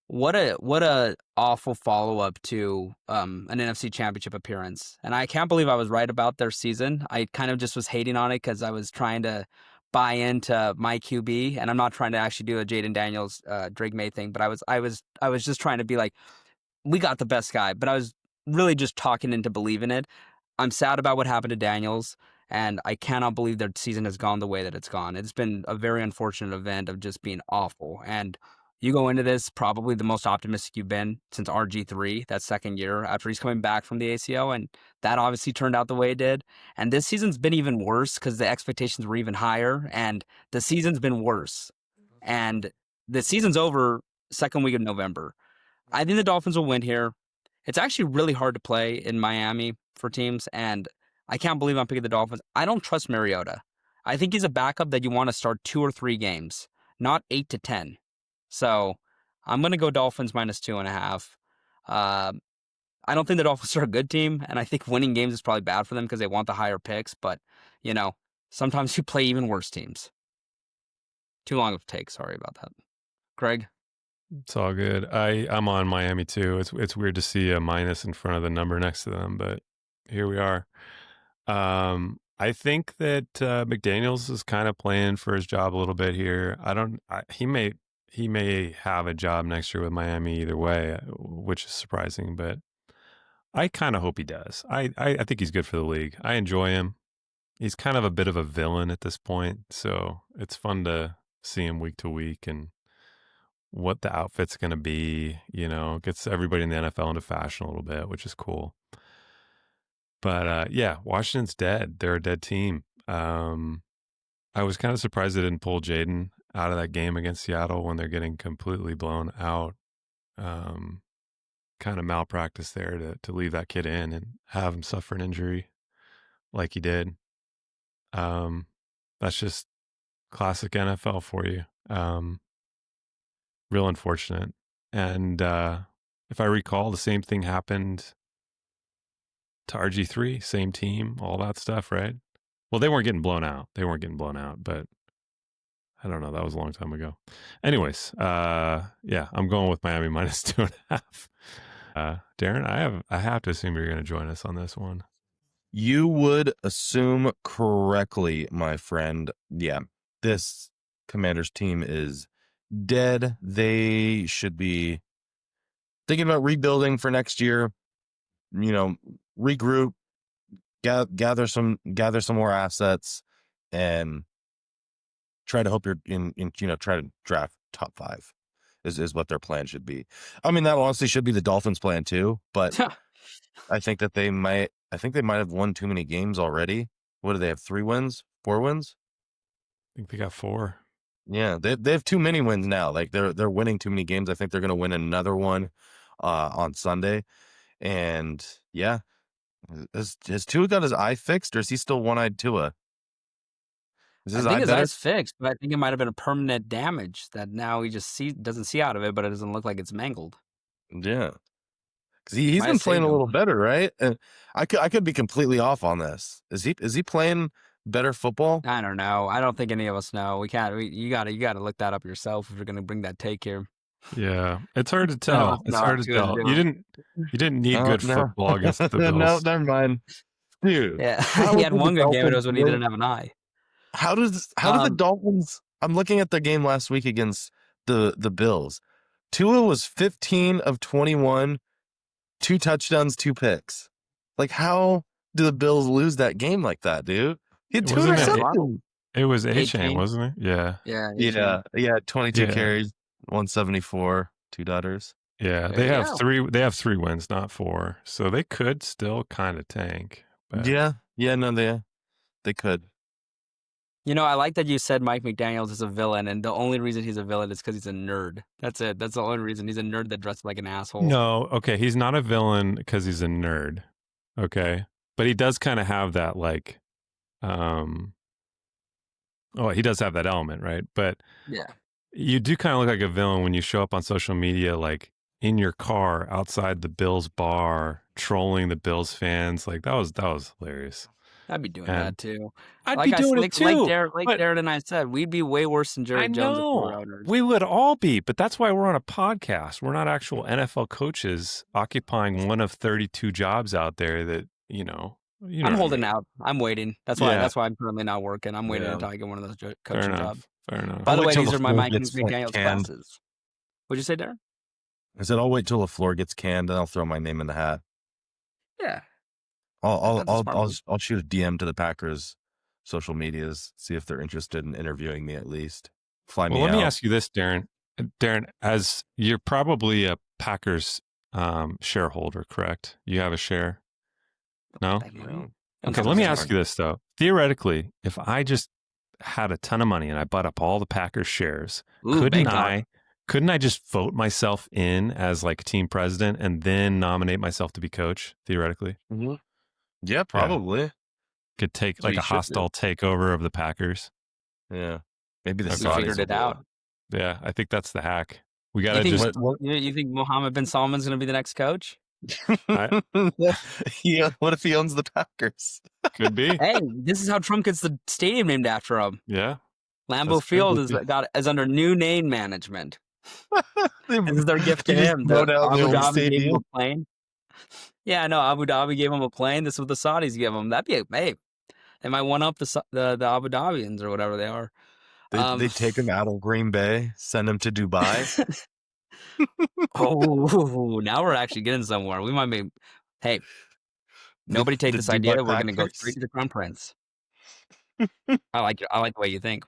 What a awful follow-up to an NFC Championship appearance. And I can't believe I was right about their season. I kind of just was hating on it because I was trying to buy into my QB, and I'm not trying to actually do a Jaden Daniels, Drake May thing, but I was just trying to be like, we got the best guy, but I was really just talking into believing it. I'm sad about what happened to Daniels, and I cannot believe their season has gone the way that it's gone. It's been a very unfortunate event of just being awful. And you go into this probably the most optimistic you've been since RG3, that second year after he's coming back from the ACL, and that obviously turned out the way it did. And this season's been even worse because the expectations were even higher, and the season's been worse. And the season's over second week of November. I think the Dolphins will win here. It's actually really hard to play in Miami for teams, and I can't believe I'm picking the Dolphins. I don't trust Mariota. I think he's a backup that you want to start 2 or 3 games, not 8 to 10. So I'm going to go Dolphins -2.5. I don't think the Dolphins are a good team, and I think winning games is probably bad for them because they want the higher picks, but, sometimes you play even worse teams. Too long of a take. Sorry about that. Craig? It's all good. I'm on Miami too. It's weird to see a minus in front of the number next to them, but here we are. I think that McDaniels is kind of playing for his job a little bit here. He may have a job next year with Miami either way, which is surprising, but I kind of hope he does. I think he's good for the league. I enjoy him. He's kind of a bit of a villain at this point, so it's fun to see him week to week and what the outfit's going to be, gets everybody in the NFL into fashion a little bit, which is cool. But yeah, Washington's dead. They're a dead team. I was kind of surprised they didn't pull Jaden out of that game against Seattle when they're getting completely blown out. Kind of malpractice there to leave that kid in and have him suffer an injury like he did. That's just classic NFL for you. Real unfortunate. And if I recall, the same thing happened to RG3, same team, all that stuff, right? Well, they weren't getting blown out. But I don't know. That was a long time ago. Anyways, yeah, I'm going with Miami -2.5. Darren, I have to assume you're going to join us on this one. You would assume correctly, my friend. Yeah, this Commanders team is dead. They should be thinking about rebuilding for next year. Regroup, gather some more assets, and try to hope you're in try to draft top 5 is what their plan should be. I mean, that honestly should be the Dolphins' plan too, but I think that they might have won too many games already. What do they have? 3 wins? 4 wins? I think they got 4. Yeah, they have too many wins now. Like they're winning too many games. I think they're going to win another one on Sunday. And yeah, has Tua got his eye fixed, or is he still one-eyed Tua? I think his eye's fixed, but I think it might have been a permanent damage that now he just doesn't see out of it, but it doesn't look like it's mangled. Yeah, because he's been playing a little better, right? And I could be completely off on this. Is he playing better football? I don't know. I don't think any of us know. We can't. You gotta look that up yourself if you're gonna bring that take here. Yeah, it's hard to tell. It's hard to tell. You didn't need good football against the Bills. No, never mind, dude. Yeah, he had one good game. It was when he didn't have an eye. How did the Dolphins? I'm looking at the game last week against the Bills. Tua was 15 of 21, 2 touchdowns, 2 picks. Like, how do the Bills lose that game like that, dude? He had 2 interceptions. It was A-Chain, wasn't it? Yeah. Yeah. 22 carries, 174. 2 dudders. Yeah, There they you have go. 3. They have 3 wins, not 4. So they could still kind of tank. But Yeah, no, they could. I like that you said Mike McDaniels is a villain, and the only reason he's a villain is because he's a nerd. That's it. That's the only reason. He's a nerd that dresses like an asshole. No, okay, he's not a villain because he's a nerd. Okay, but he does kind of have that like, he does have that element, right? But Yeah. you do kind of look like a villain when you show up on social media, like in your car outside the Bills bar, trolling the Bills fans. Like that was hilarious. I'd be doing And that too. I'd be doing it too. Like Darren and I said, we'd be way worse than Jerry Jones if we were owners. We would all be, but that's why we're on a podcast. We're not actual NFL coaches occupying one of 32 jobs out there that, I'm holding out. I'm waiting. That's why I'm currently not working. I'm waiting Yeah. until I get one of those coaching jobs. Fair enough. By the I'll way, wait these till are my the Mike floor gets McDaniels canned. classes. What'd you say, Darren? I said I'll wait till the floor gets canned, and I'll throw my name in the hat. Yeah. I'll shoot a DM to the Packers social medias, see if they're interested in interviewing me at least. Fly me out. Let me ask you this, Darren. Darren, as you're probably a Packers shareholder, correct? You have a share? No? Okay, let me ask you this, though. Theoretically, if I just had a ton of money and I bought up all the Packers shares, couldn't I just vote myself in as like team president and then nominate myself to be coach, theoretically? Mm-hmm. Yeah, probably. Yeah. Could take So like a hostile takeover of the Packers. Yeah. Maybe the Saudis figured it out. Yeah, I think that's the hack. We got to you just... You think Mohammed bin Salman's going to be the next coach? Yeah, what if he owns the Packers? Could be. Hey, this is how Trump gets the stadium named after him. Yeah. Lambeau Field is under new name management. This is their gift to him. Abu Dhabi gave him a plane. Yeah, I know. Abu Dhabi gave him a plane. This is what the Saudis give him. That'd be they might one up the Abu Dhabians or whatever they are. They take him out of Green Bay, send him to Dubai. Oh, now we're actually getting somewhere. We might be. Hey, nobody take this idea. We're going to go straight to the Crown Prince. I like the way you think.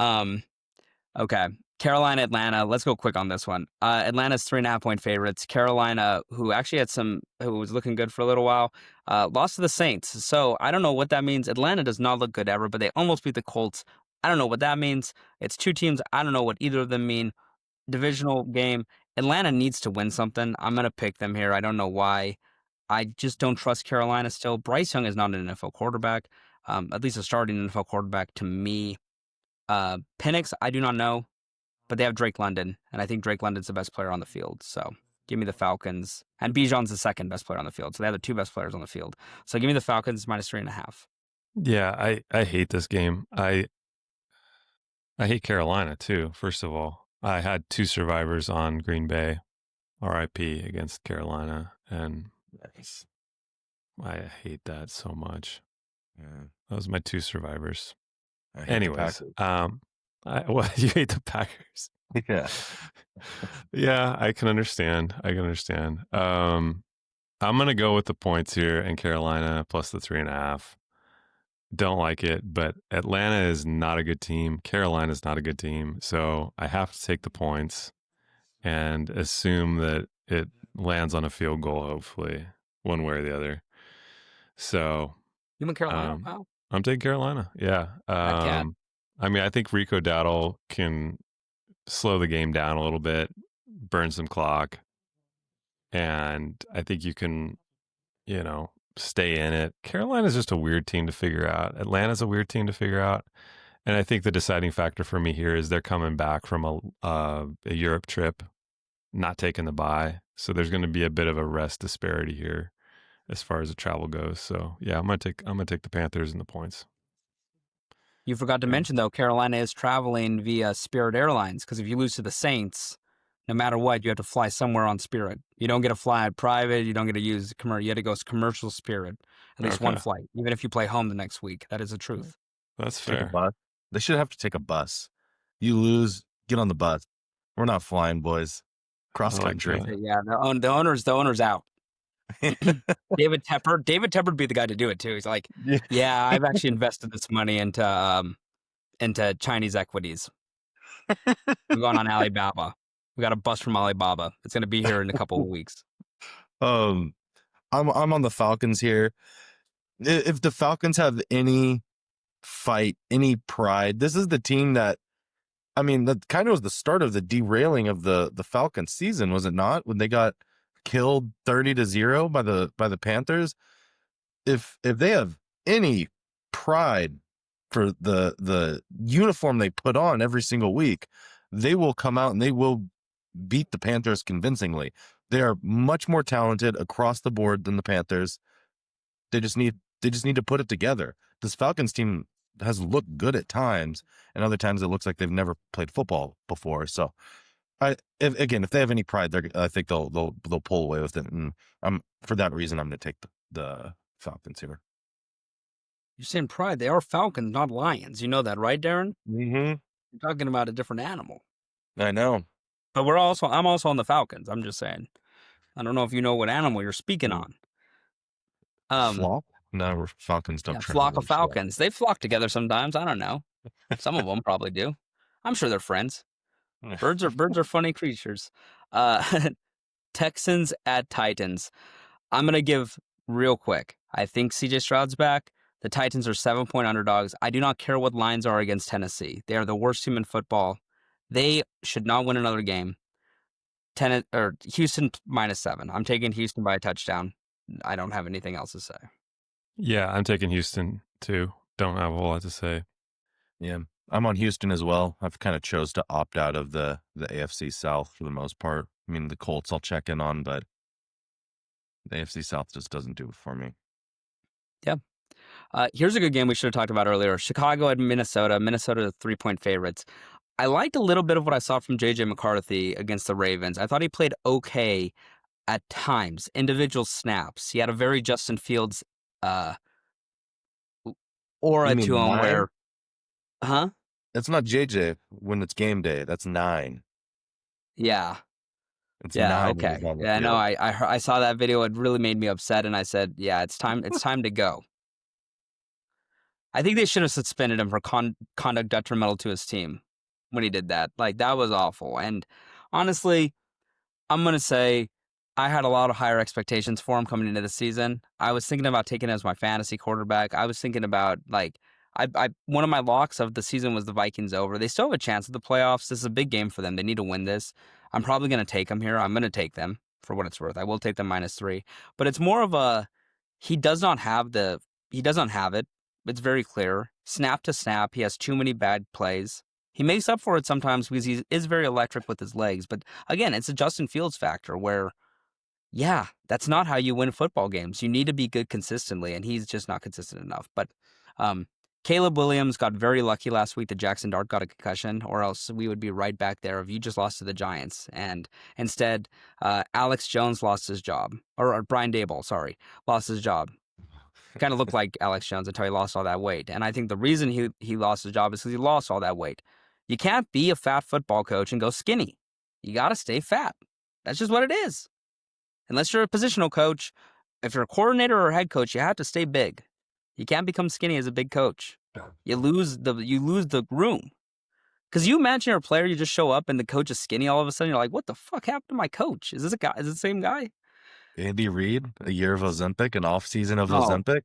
Okay. Carolina, Atlanta. Let's go quick on this one. Atlanta's 3.5-point favorites. Carolina, who actually who was looking good for a little while, lost to the Saints. So I don't know what that means. Atlanta does not look good ever, but they almost beat the Colts. I don't know what that means. It's two teams. I don't know what either of them mean. Divisional game. Atlanta needs to win something. I'm going to pick them here. I don't know why. I just don't trust Carolina still. Bryce Young is not an NFL quarterback, at least a starting NFL quarterback to me. Penix, I do not know, but they have Drake London, and I think Drake London's the best player on the field. So give me the Falcons. And Bijan's the second best player on the field. So they have the two best players on the field. So give me the Falcons minus 3.5. Yeah, I hate this game. I hate Carolina too, first of all. I had 2 survivors on Green Bay, RIP against Carolina, and I hate that so much. Yeah. Those are my 2 survivors. Anyways, you hate the Packers. Yeah. Yeah, I can understand. I'm going to go with the points here in Carolina plus the 3.5. Don't like it, but Atlanta is not a good team. Carolina is not a good team. So I have to take the points and assume that it lands on a field goal, hopefully, one way or the other. So You went Carolina? Wow. I'm taking Carolina. Yeah. I mean, I think Rico Dowdle can slow the game down a little bit, burn some clock, and I think you can, stay in it. Carolina's just a weird team to figure out. Atlanta's a weird team to figure out. And I think the deciding factor for me here is they're coming back from a Europe trip, not taking the bye. So there's going to be a bit of a rest disparity here as far as the travel goes. So yeah, I'm gonna take the Panthers and the points. You forgot to mention though, Carolina is traveling via Spirit Airlines because if you lose to the Saints, no matter what, you have to fly somewhere on Spirit. You don't get to fly private. You don't get to use commercial. You have to go commercial Spirit. At least one flight, even if you play home the next week. That is the truth. That's fair. They should have to take a bus. You lose, get on the bus. We're not flying, boys. Cross country. Yeah, the owner's out. David Tepper would be the guy to do it too. He's like, yeah, I've actually invested this money into Chinese equities. I'm going on Alibaba. We got a bus from Alibaba. It's going to be here in a couple of weeks. I'm on the Falcons here. If the Falcons have any fight, any pride, this is the team that, I mean, that kind of was the start of the derailing of the Falcons season, was it not? When they got killed 30-0 by the Panthers. If they have any pride for the uniform they put on every single week, they will come out and they will beat the Panthers convincingly. They are much more talented across the board than the Panthers. They just need to put it together. This Falcons team has looked good at times, and other times it looks like they've never played football before. So, if they have any pride, I think they'll pull away with it. And for that reason, I'm going to take the Falcons here. You're saying pride. They are Falcons, not Lions. You know that, right, Darren? Mm-hmm. You're talking about a different animal. I know. But I'm also on the Falcons. I'm just saying. I don't know if you know what animal you're speaking on. Flock? No, Falcons don't. Yeah, flock of Falcons. They flock together sometimes. I don't know. Some of them probably do. I'm sure they're friends. Birds are funny creatures. Texans at Titans. I'm gonna give real quick. I think CJ Stroud's back. The Titans are 7-point underdogs. I do not care what lines are against Tennessee. They are the worst team in football. They should not win another game. Houston -7. I'm taking Houston by a touchdown. I don't have anything else to say. Yeah, I'm taking Houston too. Don't have a whole lot to say. Yeah, I'm on Houston as well. I've kind of chose to opt out of the AFC South for the most part. I mean, the Colts I'll check in on, but the AFC South just doesn't do it for me. Yeah. Here's a good game we should have talked about earlier. Chicago at Minnesota. Minnesota 3-point favorites. I liked a little bit of what I saw from J.J. McCarthy against the Ravens. I thought he played okay at times, individual snaps. He had a very Justin Fields aura to him where... Huh? It's not JJ when it's game day. That's 9. Yeah. It's yeah. 9. Okay. Yeah. No. I saw that video. It really made me upset, and I said, "Yeah, it's time. It's time to go." I think they should have suspended him for conduct detrimental to his team when he did that. Like, that was awful. And honestly, I'm gonna say I had a lot of higher expectations for him coming into the season. I was thinking about taking him as my fantasy quarterback. I was thinking about one of my locks of the season was the Vikings over. They still have a chance at the playoffs. This is a big game for them. They need to win this. I'm probably going to take them here. I'm going to take them for what it's worth. I will take them -3. But it's more of a, he doesn't have it. It's very clear. Snap to snap. He has too many bad plays. He makes up for it sometimes because he is very electric with his legs. But again, it's a Justin Fields factor where, yeah, that's not how you win football games. You need to be good consistently, and he's just not consistent enough. But Caleb Williams got very lucky last week that Jackson Dart got a concussion, or else we would be right back there if you just lost to the Giants. And instead, Alex Jones lost his job. Or Brian Daboll, sorry, lost his job. Kind of looked like Alex Jones until he lost all that weight. And I think the reason he lost his job is because he lost all that weight. You can't be a fat football coach and go skinny. You got to stay fat. That's just what it is. Unless you're a positional coach, if you're a coordinator or a head coach, you have to stay big. You can't become skinny as a big coach. You lose the room. Because you imagine you're a player, you just show up and the coach is skinny all of a sudden. You're like, what the fuck happened to my coach? Is this a guy? Is it the same guy? Andy Reid, a year of Ozempic, an off season of Ozempic.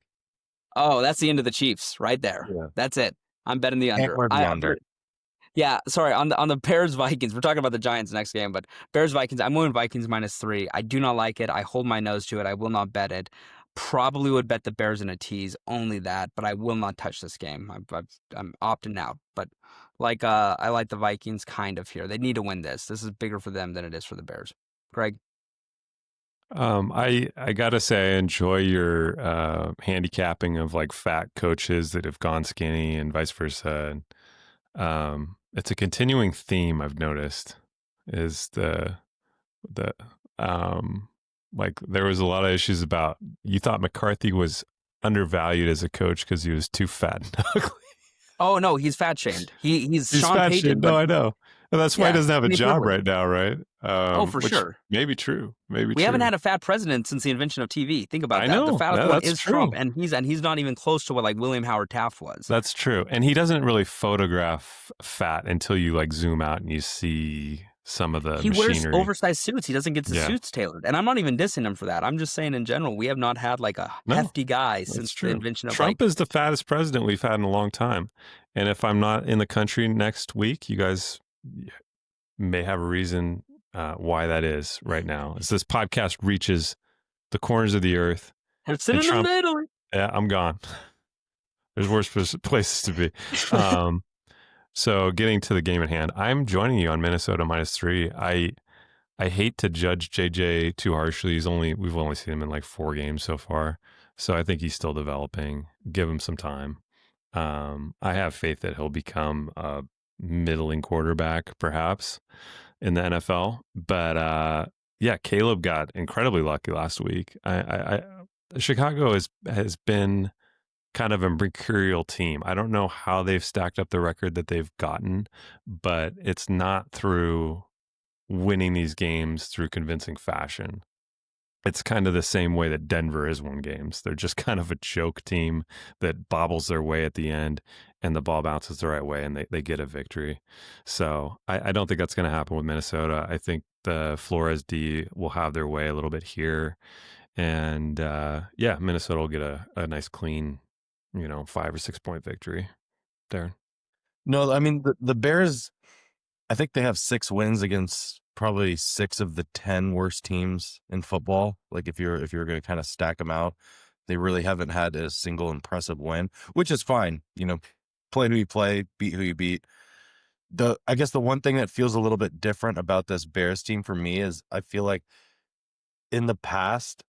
Oh, that's the end of the Chiefs right there. Yeah. That's it. I'm betting the under. Yeah, sorry, on the Bears Vikings. We're talking about the Giants next game, but Bears Vikings, I'm going Vikings -3. I do not like it. I hold my nose to it. I will not bet it. Probably would bet the Bears in a tease, only that, but I will not touch this game. I'm opting out. But I like the Vikings kind of here. They need to win this. This is bigger for them than it is for the Bears. Greg? I gotta say I enjoy your handicapping of like fat coaches that have gone skinny and vice versa. It's a continuing theme I've noticed is like there was a lot of issues about you thought McCarthy was undervalued as a coach because he was too fat and ugly. Oh no, he's fat shamed. He's Sean fat Payton. Shamed. No, I know. And that's why he doesn't have a job right now, right? For sure. Maybe true. We haven't had a fat president since the invention of TV. Think about that. The fattest one is Trump, and he's not even close to what like William Howard Taft was. That's true. And he doesn't really photograph fat until you like zoom out and you see some of the He wears machinery. oversized suits. He doesn't get the suits tailored. And I'm not even dissing him for that. I'm just saying in general, we have not had like a hefty guy since the invention of Trump is the fattest president we've had in a long time. And if I'm not in the country next week, you guys may have a reason why that is right now. As this podcast reaches the corners of the earth. It's sitting in the middle. Yeah, I'm gone. There's worse places to be. So getting to the game at hand, I'm joining you on Minnesota -3. I hate to judge JJ too harshly. We've only seen him in like 4 games so far. So I think he's still developing. Give him some time. I have faith that he'll become a middling quarterback, perhaps, in the NFL. But yeah, Caleb got incredibly lucky last week. Chicago has been kind of a mercurial team. I don't know how they've stacked up the record that they've gotten, but it's not through winning these games through convincing fashion. It's kind of the same way that Denver has won games. They're just kind of a joke team that bobbles their way at the end and the ball bounces the right way and they get a victory. So I don't think that's going to happen with Minnesota. I think the Flores D will have their way a little bit here. And yeah, Minnesota will get a nice clean, 5 or 6 point victory. Darren? No, I mean, the Bears, I think they have 6 wins against probably 6 of the 10 worst teams in football. Like if you're going to kind of stack them out, they really haven't had a single impressive win, which is fine. Play who you play, beat who you beat. I guess the one thing that feels a little bit different about this Bears team for me is I feel like in the past,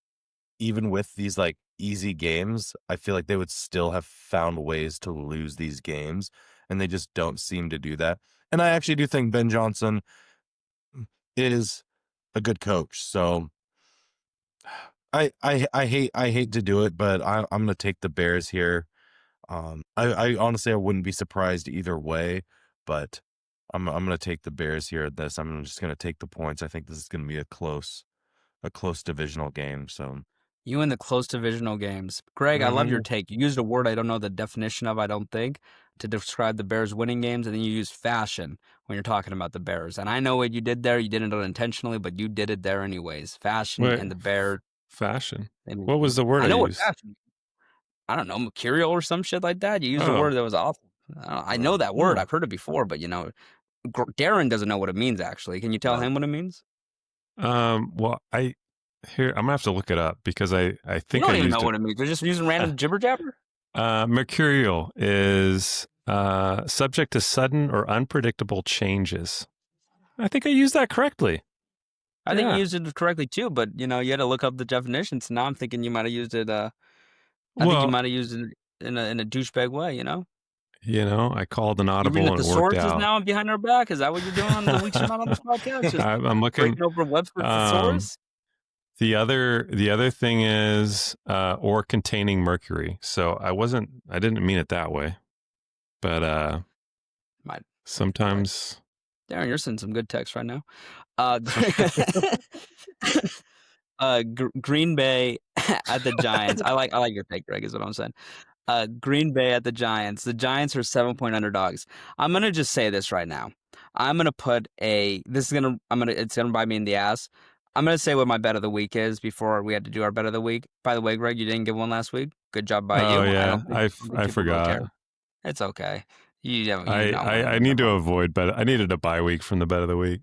even with these like easy games, I feel like they would still have found ways to lose these games, and they just don't seem to do that. And I actually do think Ben Johnson is a good coach. So I hate to do it, but I'm going to take the Bears here. I honestly, I wouldn't be surprised either way, but I'm going to take the Bears here at this. I'm just going to take the points. I think this is going to be a close divisional game. So you in the close divisional games. Greg, I love your take. You used a word I don't know the definition of, I don't think, to describe the Bears winning games, and then you used fashion when you're talking about the Bears. And I know what you did there. You didn't do it intentionally, but you did it there anyways. Fashion and the Bears. Fashion? What was the word I know used? What fashion. I don't know, mercurial or some shit like that. You used a word that was awful. I know that word. I've heard it before, but Darren doesn't know what it means, actually. Can you tell him what it means? Well, I'm gonna have to look it up because I think you don't even know what it means. They're just using random jibber jabber. Mercurial is subject to sudden or unpredictable changes. I think I used that correctly. I think you used it correctly too, but you had to look up the definitions. Now I'm thinking you might have used it. I think you might have used it in a douchebag way. I called an audible and it worked out. Now behind our back. Is that what you're doing on the weeks you're not on this podcast? Just I'm looking over Webster's thesaurus. The other thing is or containing mercury. So I didn't mean it that way, but sometimes. Darren, you're sending some good text right now. Green Bay at the Giants. I like your take, Greg, is what I'm saying. Green Bay at the Giants. The Giants are 7-point underdogs. I'm gonna just say this right now. I'm gonna put it's gonna bite me in the ass. I'm gonna say what my bet of the week is before we had to do our bet of the week. By the way, Greg, you didn't give one last week. Good job by you. Oh yeah, I forgot. It's okay. I need to avoid bet. I needed a bye week from the bet of the week.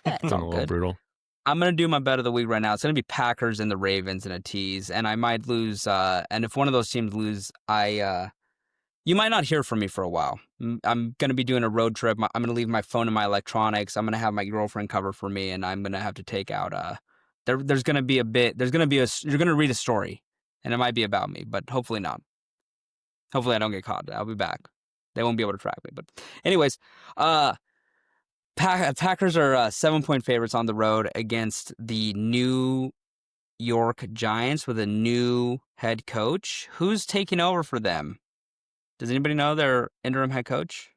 It's all a little good. Brutal. I'm going to do my bet of the week right now. It's going to be Packers and the Ravens in a tease, and I might lose. And if one of those teams lose, you might not hear from me for a while. I'm going to be doing a road trip. I'm going to leave my phone and my electronics. I'm going to have my girlfriend cover for me, and I'm going to have to take out. There's going to be you're going to read a story, and it might be about me, but hopefully not. Hopefully I don't get caught. I'll be back. They won't be able to track me. But anyways, Packers are 7-point favorites on the road against the New York Giants with a new head coach. Who's taking over for them? Does anybody know their interim head coach?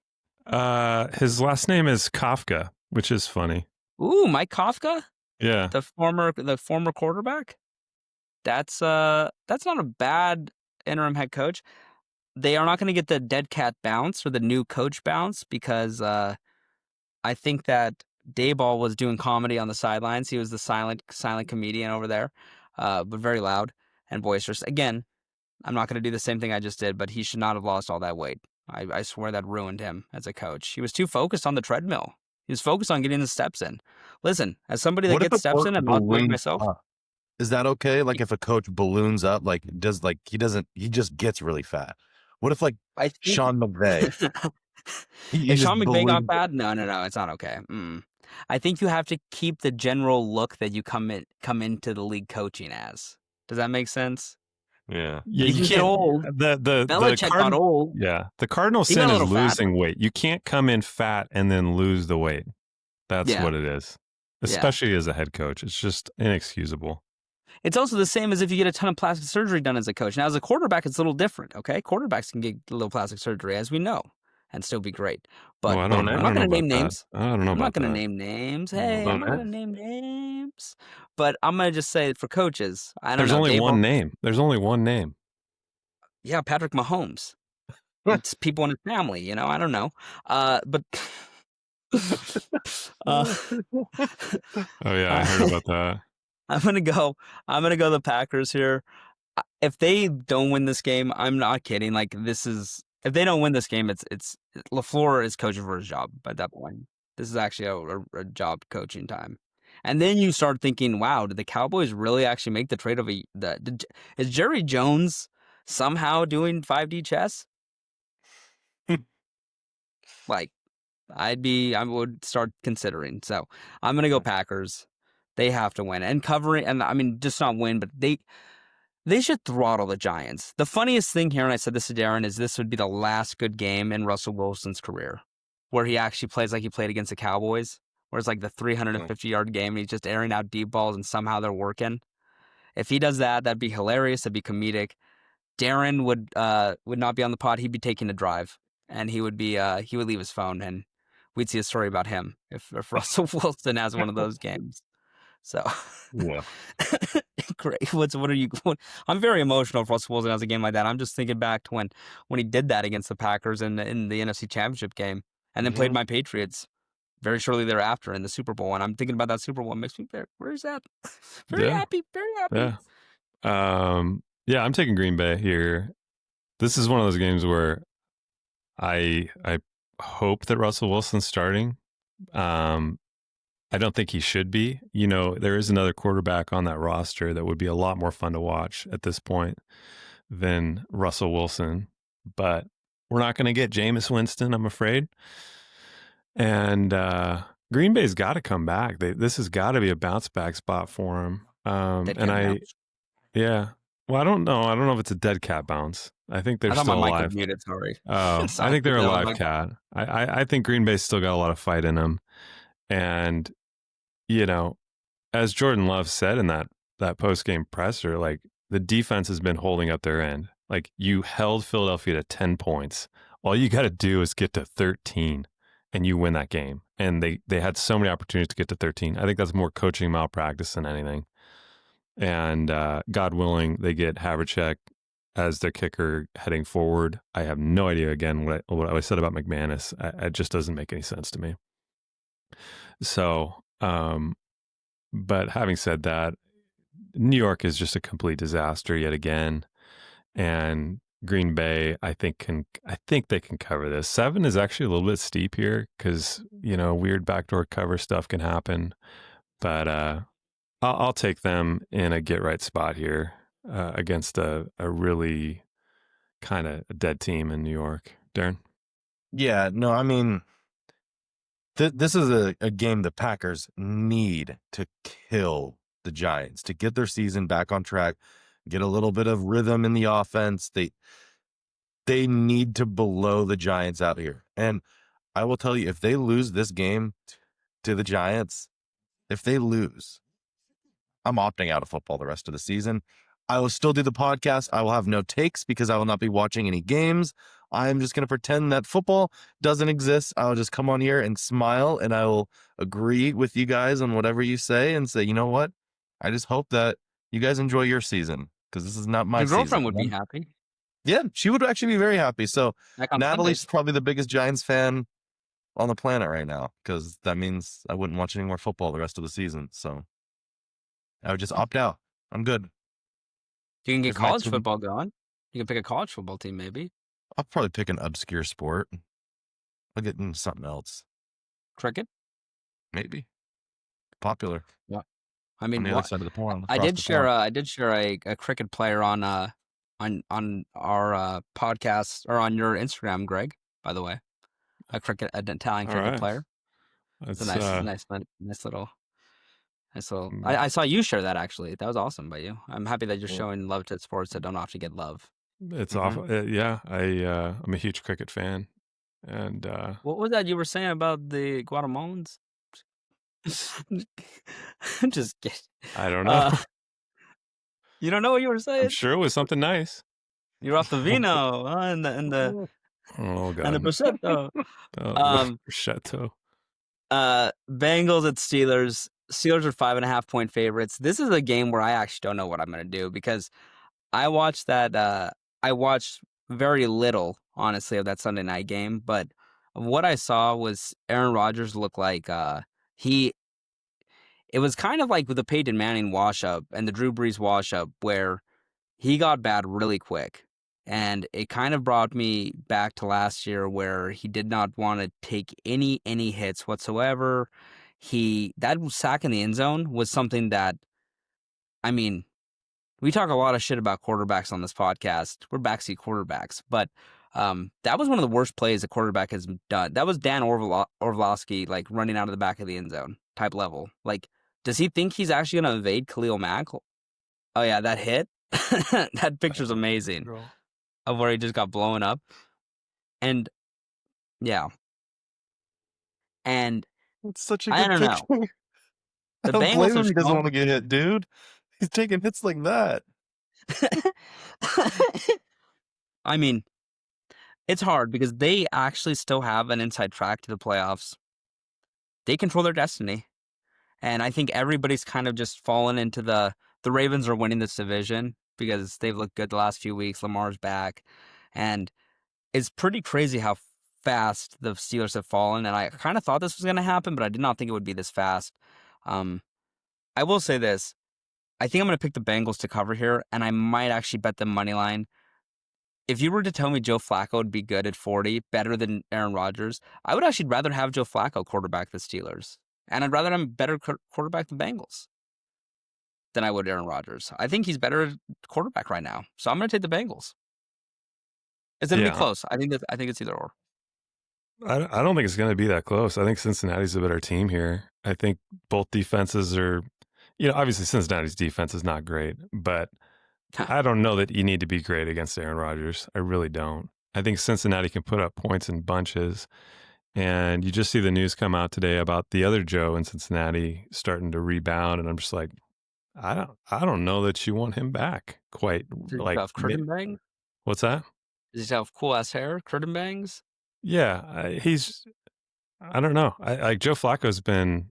His last name is Kafka, which is funny. Ooh, Mike Kafka? Yeah. The former quarterback? That's not a bad interim head coach. They are not going to get the dead cat bounce or the new coach bounce because I think that Dayball was doing comedy on the sidelines. He was the silent comedian over there, but very loud and boisterous. Again, I'm not going to do the same thing I just did, but he should not have lost all that weight. I swear that ruined him as a coach. He was too focused on the treadmill. He was focused on getting the steps in. Listen, as somebody that gets steps in and not like myself. Is that okay? Like if a coach balloons up, like does like he just gets really fat. What if like Sean McVay? If Sean McVay got fat, no, it's not okay. I think you have to keep the general look that you come into the league coaching as. Does that make sense? Yeah. You get old. Belichick got old. Yeah. The cardinal sin is losing weight. You can't come in fat and then lose the weight. That's what it is. Especially as a head coach. It's just inexcusable. It's also the same as if you get a ton of plastic surgery done as a coach. Now, as a quarterback, it's a little different, okay? Quarterbacks can get a little plastic surgery, as we know, and still be great. But I'm not going to name names. I don't know I'm not going to name names. Hey, I'm not going to name names. But I'm going to just say for coaches, I don't know. There's only one name. There's only one name. Yeah, Patrick Mahomes. It's people in his family, I don't know. But... oh, yeah, I heard about that. I'm gonna go the Packers here. If they don't win this game, I'm not kidding. Like if they don't win this game, it's LaFleur is coaching for his job by that point. This is actually a job coaching time. And then you start thinking, wow, did the Cowboys really actually make the trade of is Jerry Jones somehow doing 5D chess? Like I would start considering. So I'm gonna go Packers. They have to win and covering, and I mean, just not win, but they should throttle the Giants. The funniest thing here, and I said this to Darren, is this would be the last good game in Russell Wilson's career, where he actually plays like he played against the Cowboys, where it's like the 350-yard game, and he's just airing out deep balls, and somehow they're working. If he does that, that'd be hilarious. That'd be comedic. Darren would not be on the pod. He'd be taking a drive, and he would leave his phone, and we'd see a story about him if Russell Wilson has one of those games. So, yeah, great. What are you? I'm very emotional if Russell Wilson has a game like that. I'm just thinking back to when he did that against the Packers in the NFC Championship game, and then played my Patriots very shortly thereafter in the Super Bowl. And I'm thinking about that Super Bowl. It makes me where is that? Very happy. Yeah. I'm taking Green Bay here. This is one of those games where I hope that Russell Wilson's starting. I don't think he should be. There is another quarterback on that roster that would be a lot more fun to watch at this point than Russell Wilson. But we're not going to get Jameis Winston, I'm afraid. And Green Bay's got to come back. This has got to be a bounce back spot for him. Well, I don't know. I don't know if it's a dead cat bounce. I think they're still alive. Muted, sorry. Oh, I think they're a live cat. I think Green Bay's still got a lot of fight in them. And as Jordan Love said in that post-game presser, like the defense has been holding up their end. Like you held Philadelphia to 10 points. All you got to do is get to 13 and you win that game. And they had so many opportunities to get to 13. I think that's more coaching malpractice than anything. And God willing, they get Havlicek as their kicker heading forward. I have no idea, again, what I said about McManus. It just doesn't make any sense to me. So, but having said that, New York is just a complete disaster yet again. And Green Bay, I think they can cover this. 7 is actually a little bit steep here because, weird backdoor cover stuff can happen. But I'll take them in a get right spot here against a really kind of a dead team in New York. Darren? Yeah, no, I mean, this is a game the Packers need to kill the Giants to get their season back on track, get a little bit of rhythm in the offense. They need to blow the Giants out here. And I will tell you, if they lose this game to the Giants, if they lose, I'm opting out of football the rest of the season. I will still do the podcast. I will have no takes because I will not be watching any games. I'm just going to pretend that football doesn't exist. I'll just come on here and smile, and I will agree with you guys on whatever you say and say, you know what? I just hope that you guys enjoy your season because this is not my season. Your girlfriend would be happy. Yeah, she would actually be very happy. So Natalie's probably the biggest Giants fan on the planet right now, because that means I wouldn't watch any more football the rest of the season. So I would just opt out. I'm good. You can get If my college team, football going. You can pick a college football team, maybe. I'll probably pick an obscure sport. I'll get into something else. Cricket. Maybe popular Yeah. I on mean, the other what? side of the pond, I across did the share. pond. I did share a cricket player on our podcast or on your Instagram, Greg. By the way, an Italian All cricket right. player. It's a That's nice little. So mm, I saw you share that actually. That was awesome by you. I'm happy that you're Yeah. showing love to sports that don't often get love. it's Mhm. off. Yeah, I'm a huge cricket fan, and What was that you were saying about the Guatemalans? Just kidding. I don't know. You don't know what you were I'm saying? sure it was something nice. You're off the vino and the Oh and the God, prosecco. the Um, chateau. Bengals at Steelers. Steelers are 5.5-point favorites. This is a game where I actually don't know what I'm gonna do because I watched that. I watched very little, honestly, of that Sunday night game. But what I saw was Aaron Rodgers look like he. It was kind of like with the Peyton Manning wash up and the Drew Brees wash up, where he got bad really quick. And it kind of brought me back to last year where he did not want to take any hits whatsoever. That sack in the end zone was something that, I mean, we talk a lot of shit about quarterbacks on this podcast. We're backseat quarterbacks, but that was one of the worst plays a quarterback has done. That was Dan Orlovsky like running out of the back of the end zone type level. Like, does he think he's actually going to evade Khalil Mack? Oh yeah, that hit. That picture's amazing of where he just got blown up. And yeah, and It's such a I good don't know. picture. I The don't Bengals blame have him. He doesn't want shown. to get hit, dude. He's taking hits like that. I mean, it's hard because they actually still have an inside track to the playoffs. They control their destiny. And I think everybody's kind of just fallen into the Ravens are winning this division because they've looked good the last few weeks. Lamar's back. And it's pretty crazy how fast the Steelers have fallen. And I kind of thought this was going to happen, but I did not think it would be this fast. I will say this. I think I'm going to pick the Bengals to cover here, and I might actually bet them money line. If you were to tell me Joe Flacco would be good at 40, better than Aaron Rodgers, I would actually rather have Joe Flacco quarterback the Steelers. And I'd rather have him better quarterback the Bengals than I would Aaron Rodgers. I think he's better at quarterback right now. So I'm going to take the Bengals. It's going to be Yeah, close. I think it's either or. I don't think it's going to be that close. I think Cincinnati's a better team here. I think both defenses are, obviously Cincinnati's defense is not great, but I don't know that you need to be great against Aaron Rodgers. I really don't. I think Cincinnati can put up points in bunches. And you just see the news come out today about the other Joe in Cincinnati starting to rebound. And I'm just like, I don't know that you want him back quite. Does he Like, have curtain bang? what's that? Does he have cool ass hair? Curtain bangs? Yeah, I don't know. Like Joe Flacco's been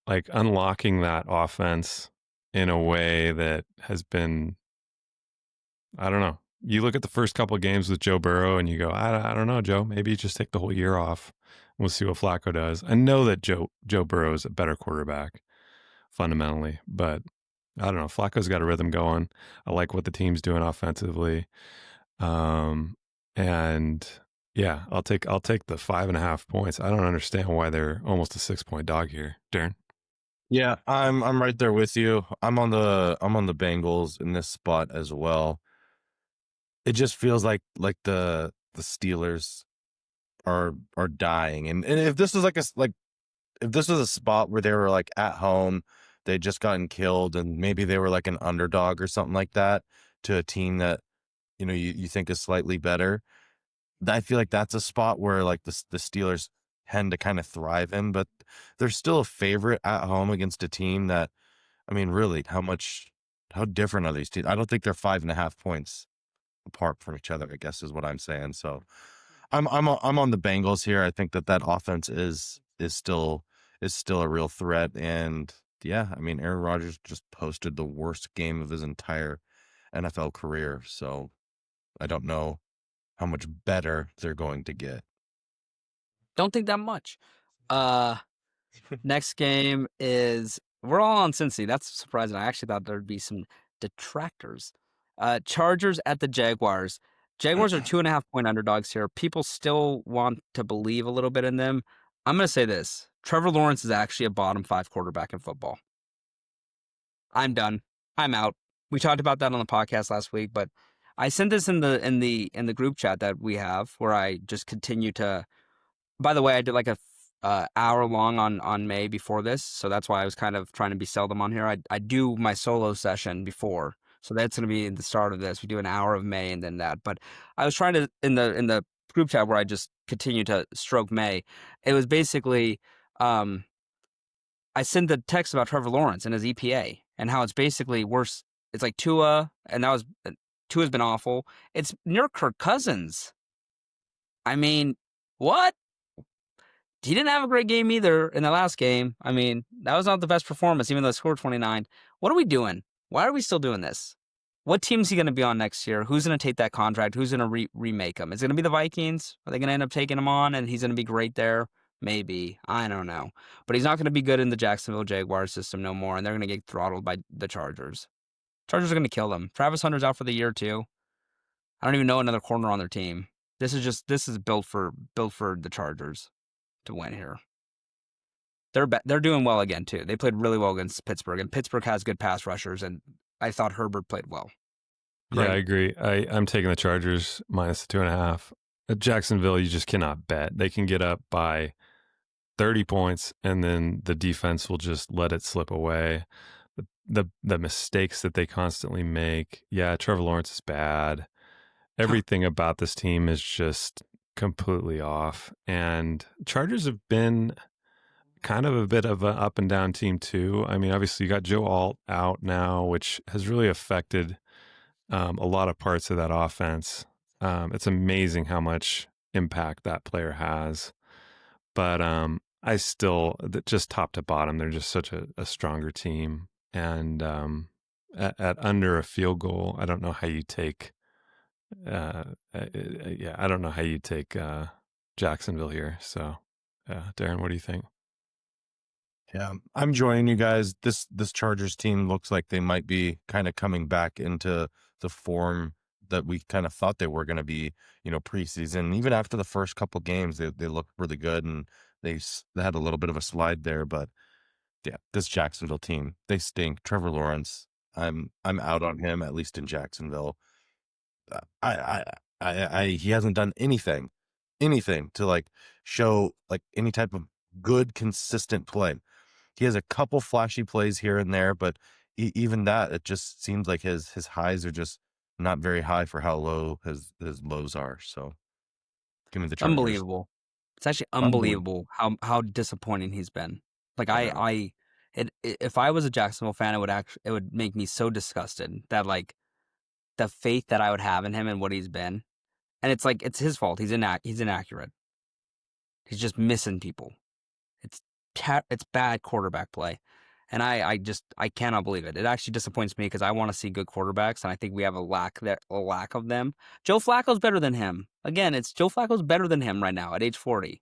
like unlocking that offense in a way that has been, I don't know. You look at the first couple of games with Joe Burrow and you go, I don't know, Joe, maybe just take the whole year off. We'll see what Flacco does. I know that Joe Burrow is a better quarterback fundamentally, but I don't know. Flacco's got a rhythm going. I like what the team's doing offensively. And yeah, I'll take the 5.5 points. I don't understand why they're almost a 6-point dog here, Darren. Yeah, I'm right there with you. I'm on the Bengals in this spot as well. It just feels like the Steelers are dying, and if this was if this was a spot where they were like at home, they just gotten killed, and maybe they were like an underdog or something like that to a team that you think is slightly better. I feel like that's a spot where like the Steelers tend to kind of thrive in, but they're still a favorite at home against a team that, I mean, really, how different are these teams? I don't think they're 5.5 points apart from each other, I guess is what I'm saying. So I'm on the Bengals here. I think that offense is still a real threat. And yeah, I mean, Aaron Rodgers just posted the worst game of his entire NFL career. So I don't know how much better they're going to get. Don't think that much. Next game is we're all on Cincy. That's surprising. I actually thought there'd be some detractors. Chargers at the Jaguars. Jaguars are 2.5-point underdogs here. People still want to believe a little bit in them. I'm going to say this. Trevor Lawrence is actually a bottom 5 quarterback in football. I'm done. I'm out. We talked about that on the podcast last week, but I sent this in the group chat that we have where I just continue to. By the way, I did like a hour long on May before this, so that's why I was kind of trying to be seldom on here. I do my solo session before, so that's going to be the start of this. We do an hour of May and then that. But I was trying to in the group chat where I just continue to stroke May. It was basically I sent the text about Trevor Lawrence and his EPA and how it's basically worse. It's like Tua, and Tua's been awful. It's near Kirk Cousins. I mean, what? He didn't have a great game either in the last game. I mean, that was not the best performance, even though he scored 29. What are we doing? Why are we still doing this? What team's he going to be on next year? Who's going to take that contract? Who's going to remake him? Is it going to be the Vikings? Are they going to end up taking him on and he's going to be great there? Maybe. I don't know. But he's not going to be good in the Jacksonville Jaguars system no more, and they're going to get throttled by the Chargers. Chargers are going to kill them. Travis Hunter's out for the year, too. I don't even know another corner on their team. This is built for the Chargers to win here. They're doing well again, too. They played really well against Pittsburgh, and Pittsburgh has good pass rushers, and I thought Herbert played well. Great. Yeah, I agree. I'm taking the Chargers minus the 2.5. At Jacksonville, you just cannot bet. They can get up by 30 points, and then the defense will just let it slip away. The mistakes that they constantly make. Yeah, Trevor Lawrence is bad. Everything about this team is just completely off. And Chargers have been kind of a bit of an up and down team too. I mean, obviously you got Joe Alt out now, which has really affected a lot of parts of that offense. It's amazing how much impact that player has. But I still, just top to bottom, they're just such a stronger team. And at under a field goal, I don't know how you take. I don't know how you take Jacksonville here. So, Darren, what do you think? Yeah, I'm joining you guys. This Chargers team looks like they might be kind of coming back into the form that we kind of thought they were going to be, preseason. Even after the first couple games, they looked really good, and they had a little bit of a slide there. But yeah, this Jacksonville team, they stink. Trevor Lawrence, I'm out on him, at least in Jacksonville. He hasn't done anything to like show like any type of good consistent play. He has a couple flashy plays here and there, but even that, it just seems like his highs are just not very high for how low his lows are. So give me the Chargers. Unbelievable. It's actually unbelievable how disappointing he's been. Like if I was a Jacksonville fan, it would make me so disgusted that like the faith that I would have in him and what he's been. And it's like, it's his fault. He's inaccurate. He's just missing people. It's bad quarterback play. And I cannot believe it. It actually disappoints me because I want to see good quarterbacks, and I think we have a lack of them. Joe Flacco's better than him. Again, Joe Flacco's better than him right now at age 40.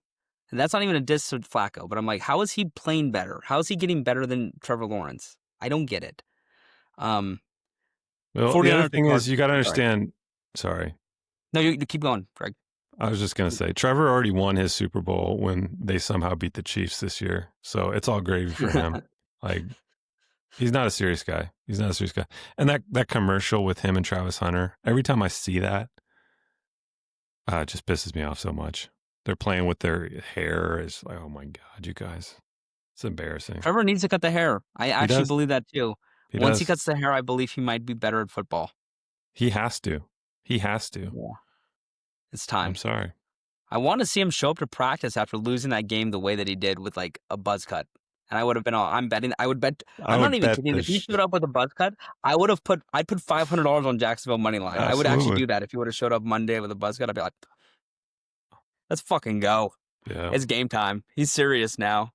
And that's not even a diss to Flacco, but I'm like, how is he playing better? How is he getting better than Trevor Lawrence? I don't get it. Well, the other thing is you got to understand. Sorry. No, you keep going, Greg. I was just going to say, Trevor already won his Super Bowl when they somehow beat the Chiefs this year. So it's all gravy for him. Like, he's not a serious guy. And that commercial with him and Travis Hunter, every time I see that, it just pisses me off so much. They're playing with their hair. It's like, oh my God, you guys. It's embarrassing. Trevor needs to cut the hair. I actually believe that too. Once he cuts the hair, I believe he might be better at football. He has to. Yeah. It's time. I'm sorry. I want to see him show up to practice after losing that game the way that he did with like a buzz cut. And I would have been I'm not even kidding. If he showed up with a buzz cut, I'd put $500 on Jacksonville money line. Absolutely. I would actually do that if he would have showed up Monday with a buzz cut. I'd be like, let's fucking go. Yeah. It's game time. He's serious now.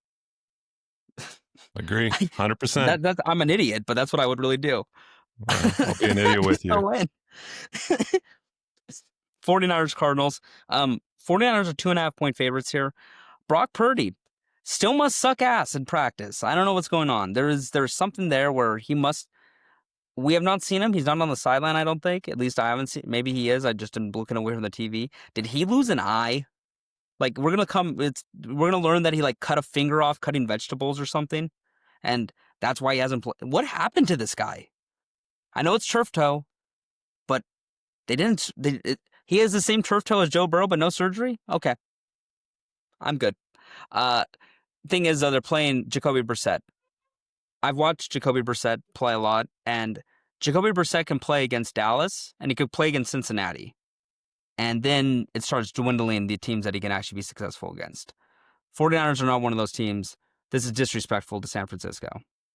Agree. 100%. I'm an idiot, but that's what I would really do. Well, I'll be an idiot with you. 49ers Cardinals. 49ers are 2.5-point favorites here. Brock Purdy still must suck ass in practice. I don't know what's going on. There's something there where he must. We have not seen him. He's not on the sideline, I don't think. At least I haven't seen. Maybe he is. I just am looking away from the TV. Did he lose an eye? Like, we're gonna learn that he like cut a finger off cutting vegetables or something, and that's why he hasn't played. What happened to this guy? I know it's turf toe, but they didn't. He has the same turf toe as Joe Burrow, but no surgery. Okay, I'm good. Thing is, though, they're playing Jacoby Brissett. I've watched Jacoby Brissett play a lot, and Jacoby Brissett can play against Dallas, and he could play against Cincinnati. And then it starts dwindling the teams that he can actually be successful against. 49ers are not one of those teams. This is disrespectful to San Francisco.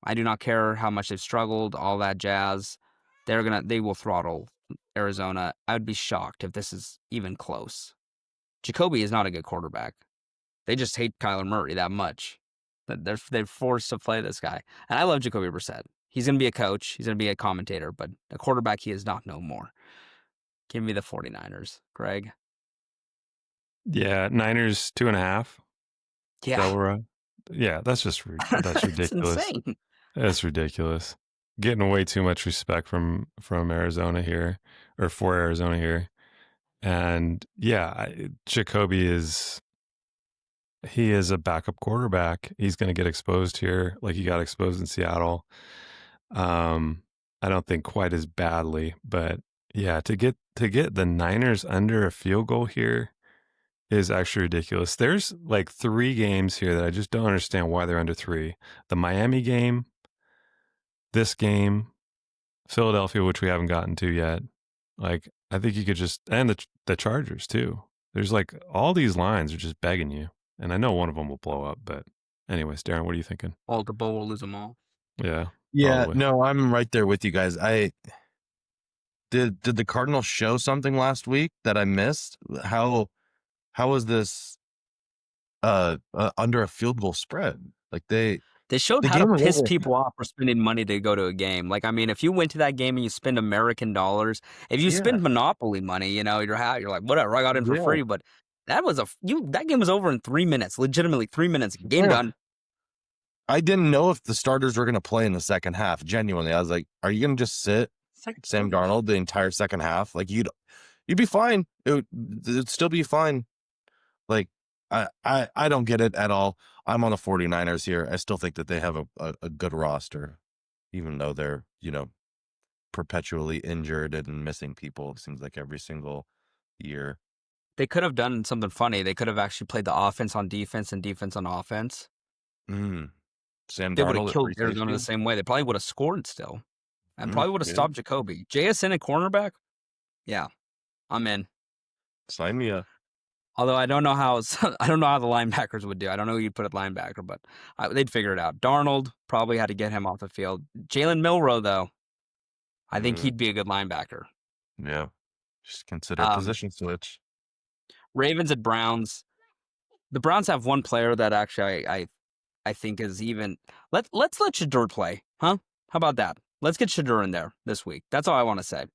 I do not care how much they've struggled, all that jazz. They will throttle Arizona. I would be shocked if this is even close. Jacoby is not a good quarterback. They just hate Kyler Murray that much. They're forced to play this guy. And I love Jacoby Brissett. He's going to be a coach. He's going to be a commentator, but a quarterback he is not no more. Give me the 49ers, Greg. Yeah, Niners 2.5. Yeah. Yeah, that's ridiculous. It's insane. That's ridiculous. Getting way too much respect from Arizona here, or for Arizona here. And yeah, Jacoby is a backup quarterback. He's going to get exposed here like he got exposed in Seattle. I don't think quite as badly, but yeah, to get the Niners under a field goal here is actually ridiculous. There's like 3 games here that I just don't understand why they're under 3. The Miami game, this game, Philadelphia, which we haven't gotten to yet. Like, I think you could just, and the Chargers too. There's like all these lines are just begging you. And I know one of them will blow up, but anyways, Darren, what are you thinking? Multiple will lose them all. Yeah. Yeah, probably. no, I'm right there with you guys. Did the Cardinals show something last week that I missed? How was this under a field goal spread? Like they showed the how game to was piss over. people off for spending money to go to a game. Like, I mean, if you went to that game and you spend American dollars, if you spend Monopoly money, you're like, whatever, I got in for free. But that was that game was over in 3 minutes, legitimately 3 minutes, game done. I didn't know if the starters were going to play in the second half. Genuinely, I was like, "Are you going to just sit Sam Darnold the entire second half? Like you'd be fine. It'd still be fine." Like I don't get it at all. I'm on the 49ers here. I still think that they have a good roster, even though they're perpetually injured and missing people. It seems like every single year. They could have done something funny. They could have actually played the offense on defense and defense on offense. Sam They would Darnold have killed Arizona the same way. They probably would have scored still, and probably would have stopped Jacoby. JSN at cornerback. Yeah, I'm in. Sign me up. Although I don't know how the linebackers would do. I don't know who you'd put at linebacker, but they'd figure it out. Darnold probably had to get him off the field. Jalen Milroe, though, I think he'd be a good linebacker. Yeah, just consider a position switch. Ravens at Browns. The Browns have one player that actually I think is even. Let's let Shadur play, huh? How about that? Let's get Shadur in there this week. That's all I want to say.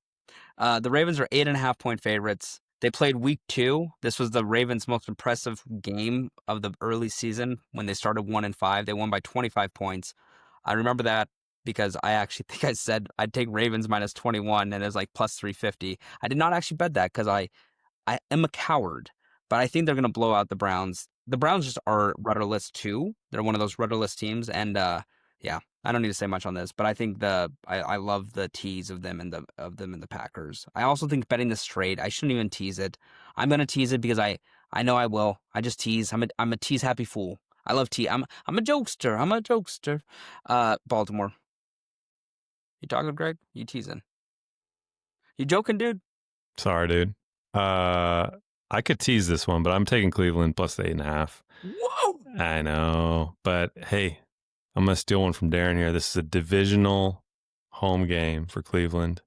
The Ravens are 8.5-point favorites. They played week 2. This was the Ravens' most impressive game of the early season when they started 1-5. They won by 25 points. I remember that because I actually think I said I'd take Ravens minus 21 and it was like plus 350. I did not actually bet that because I am a coward, but I think they're going to blow out the Browns. The Browns just are rudderless too. They're one of those rudderless teams, and yeah, I don't need to say much on this, but I think I love the tease of them and the Packers. I also think betting the straight, I shouldn't even tease it. I'm going to tease it because I know I will. I just tease. I'm a tease happy fool. I love tease. I'm a jokester. I'm a jokester. Baltimore. You talking, Greg? You teasing? You joking, dude? Sorry, dude. I could tease this one, but I'm taking Cleveland plus the 8.5. Whoa! I know, but hey, I'm gonna steal one from Darren here. This is a divisional home game for Cleveland,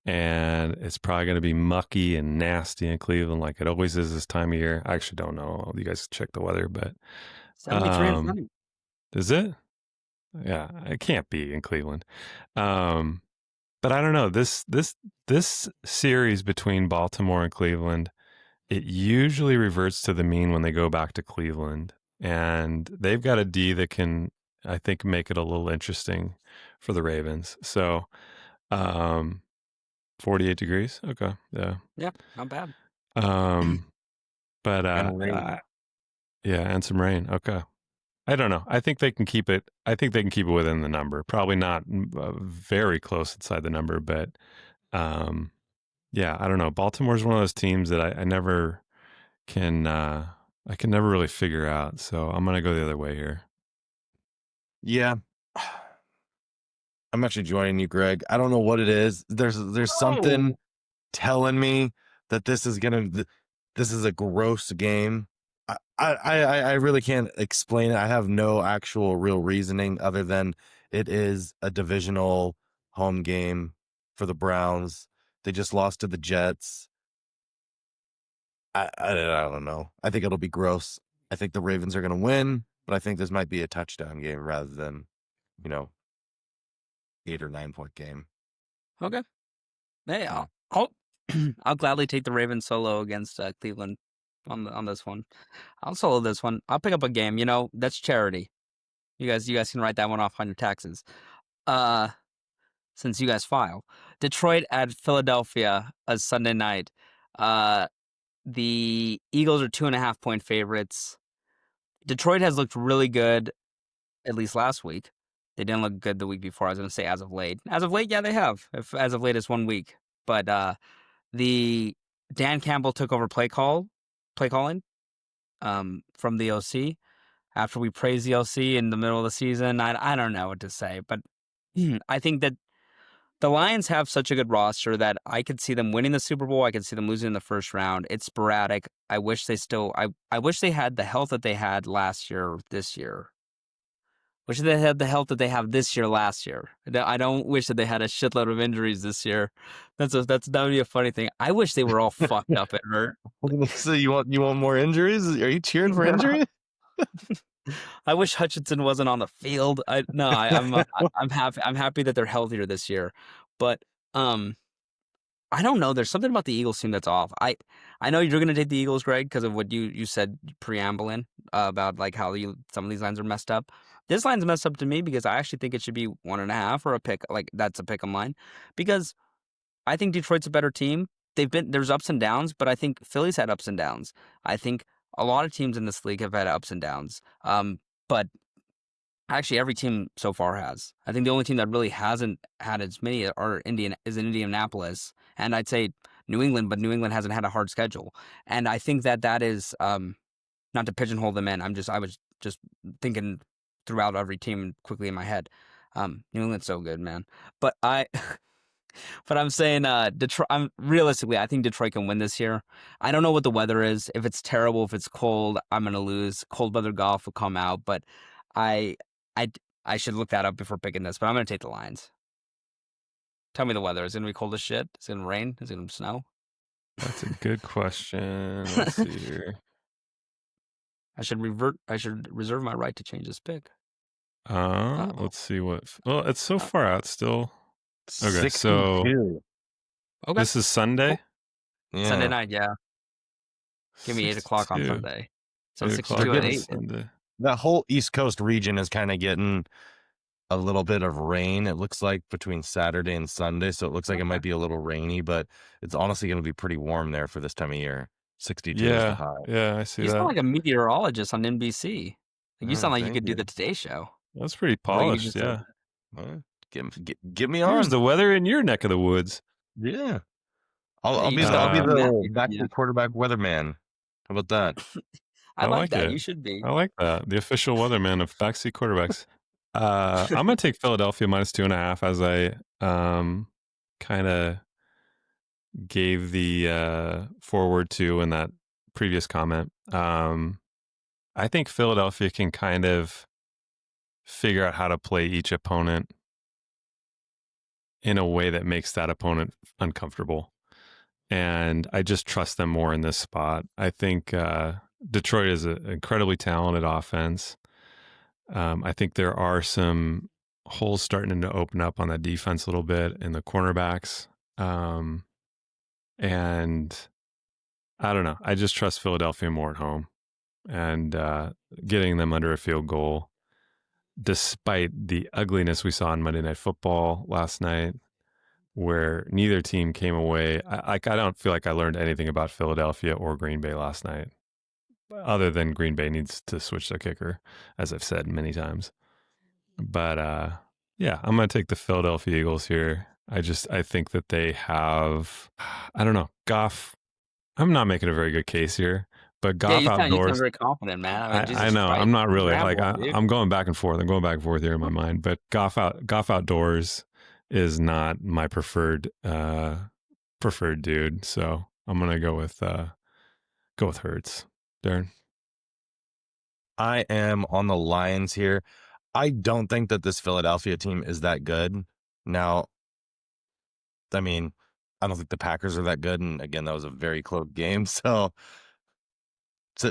and it's probably gonna be mucky and nasty in Cleveland, like it always is this time of year. I actually don't know. You guys check the weather, but 73 and 70. Is it? Yeah, it can't be in Cleveland. But I don't know. This series between Baltimore and Cleveland it usually reverts to the mean when they go back to Cleveland. And they've got a D that can, I think, make it a little interesting for the Ravens. So, 48 degrees. Okay. Yeah. Yeah, not bad. But And rain. yeah, and some rain. Okay. I don't know. I think they can keep it. I think they can keep it within the number. Probably not very close inside the number, but yeah, I don't know. Baltimore's one of those teams that I never can. I can never really figure out. So I'm gonna go the other way here. Yeah. I'm actually joining you, Greg. I don't know what it is. There's something telling me that this is a gross game. I really can't explain it. I have no actual real reasoning other than it is a divisional home game for the Browns. They just lost to the Jets. I don't know. I think it'll be gross. I think the Ravens are going to win, but I think this might be a touchdown game rather than, 8 or 9 point game. Okay. Hey, I'll gladly take the Ravens solo against Cleveland on this one. I'll solo this one. I'll pick up a game. That's charity. You guys can write that one off on your taxes. Since you guys file. Detroit at Philadelphia Sunday night. The Eagles are 2.5 point favorites. Detroit has looked really good, at least last week. They didn't look good the week before. I was going to say as of late. As of late, yeah, they have. If as of late is 1 week. But the Dan Campbell took over play calling from the OC. After we praised the OC in the middle of the season, I don't know what to say. But I think that the Lions have such a good roster that I could see them winning the Super Bowl. I could see them losing in the first round. It's sporadic. I wish they had the health that they had last year, this year. Wish they had the health that they have this year, last year. I don't wish that they had a shitload of injuries this year. That would be a funny thing. I wish they were all fucked up and hurt. So you want more injuries? Are you cheering for injury? I wish Hutchinson wasn't on the field. I'm happy that they're healthier this year, but I don't know. There's something about the Eagles team that's off. I know you're going to take the Eagles, Greg, because of what you said preambling about like how some of these lines are messed up. This line's messed up to me because I actually think it should be 1.5 or a pick. Like that's a pick 'em line because I think Detroit's a better team. There's ups and downs, but I think Philly's had ups and downs. I think a lot of teams in this league have had ups and downs. But actually every team so far has. I think the only team that really hasn't had as many is in Indianapolis, and I'd say New England, but New England hasn't had a hard schedule. And I think that is not to pigeonhole them in. I was just thinking throughout every team quickly in my head. New England's so good, man. But I'm saying Detroit. Realistically, I think Detroit can win this year. I don't know what the weather is. If it's terrible, if it's cold, I'm gonna lose. Cold weather golf will come out, but I should look that up before picking this. But I'm gonna take the Lions. Tell me the weather. Is it gonna be cold as shit? Is it gonna rain? Is it gonna snow? That's a good question. Let's see here. I should reserve my right to change this pick. Let's see what. Well, it's so far out still. Okay, 62. so Okay, this is Sunday. Yeah. Sunday night. Yeah, give me 8 o'clock on 62. Sunday. So 8 62 o'clock at on 8. Sunday. That whole East Coast region is kind of getting a little bit of rain. It looks like between Saturday and Sunday, so it looks like it might be a little rainy, but it's honestly going to be pretty warm there for this time of year. 62 is the high. Yeah, I see You that. sound like a meteorologist on NBC. Like you Oh, sound like you thank could do you. the Today Show. That's pretty Like you polished. just Yeah. Well, get me on. Here's the weather in your neck of the woods. Yeah. I'll You be just gotta the be mad. backup quarterback weatherman. How about that? I like that. it. You should be. I like that. The official weatherman of backseat quarterbacks. I'm gonna take Philadelphia minus 2.5 as I kind of gave the forward to in that previous comment. I think Philadelphia can kind of figure out how to play each opponent in a way that makes that opponent uncomfortable. And I just trust them more in this spot. I think Detroit is an incredibly talented offense. I think there are some holes starting to open up on that defense a little bit in the cornerbacks. And I don't know. I just trust Philadelphia more at home, and getting them under a field goal, despite the ugliness we saw on Monday Night Football last night, where neither team came away. I don't feel like I learned anything about Philadelphia or Green Bay last night, other than Green Bay needs to switch their kicker, as I've said many times. But yeah, I'm going to take the Philadelphia Eagles here. I think that they have, I don't know, Goff. I'm not making a very good case here, but Yeah, Goff you sound outdoors. very confident, man. I mean, I Jesus know Christ. I'm not really Grab like one, dude. I'm going back and forth. I'm going back and forth here in my mind, but Goff outdoors is not my preferred dude. So I'm gonna go with Hurts. Darren. I am on the Lions here. I don't think that this Philadelphia team is that good. Now, I mean, I don't think the Packers are that good. And again, that was a very close game. So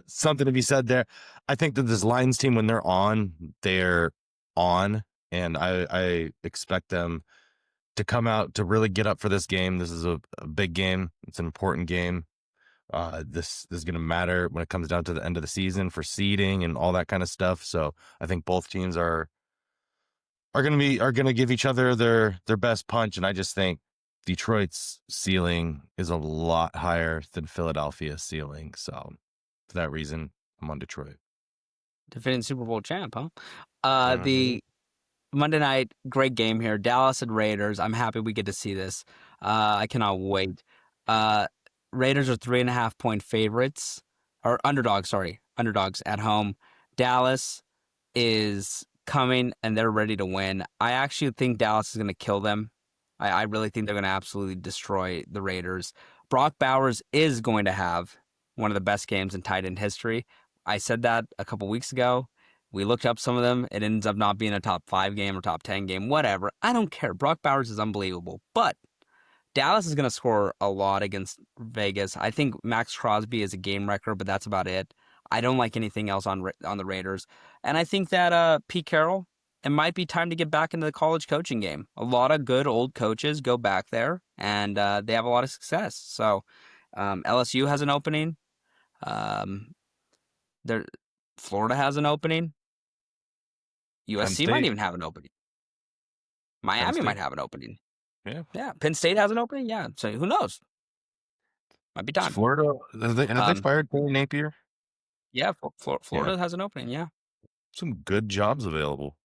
something to be said there. I think that this Lions team, when they're on. And I expect them to come out to really get up for this game. This is a big game. It's an important game. This is going to matter when it comes down to the end of the season for seeding and all that kind of stuff. So I think both teams are going to give each other their best punch. And I just think Detroit's ceiling is a lot higher than Philadelphia's ceiling. So for that reason, I'm on Detroit. Defending Super Bowl champ, huh? The Monday night, great game here. Dallas and Raiders. I'm happy we get to see this. I cannot wait. Raiders are 3.5-point favorites, or underdogs at home. Dallas is coming and they're ready to win. I actually think Dallas is going to kill them. I really think they're going to absolutely destroy the Raiders. Brock Bowers is going to have one of the best games in tight end history. I said that a couple weeks ago. We looked up some of them. It ends up not being a top 5 game or top 10 game, whatever. I don't care. Brock Bowers is unbelievable. But Dallas is going to score a lot against Vegas. I think Max Crosby is a game wrecker, but that's about it. I don't like anything else on the Raiders. And I think that Pete Carroll, it might be time to get back into the college coaching game. A lot of good old coaches go back there, and they have a lot of success. So LSU has an opening. Florida has an opening. USC might even have an opening. Miami might have an opening. Yeah. Penn State has an opening. Yeah. So who knows? Might be time. Florida, have they fired Billy Napier? Yeah. Florida has an opening. Yeah. Some good jobs available.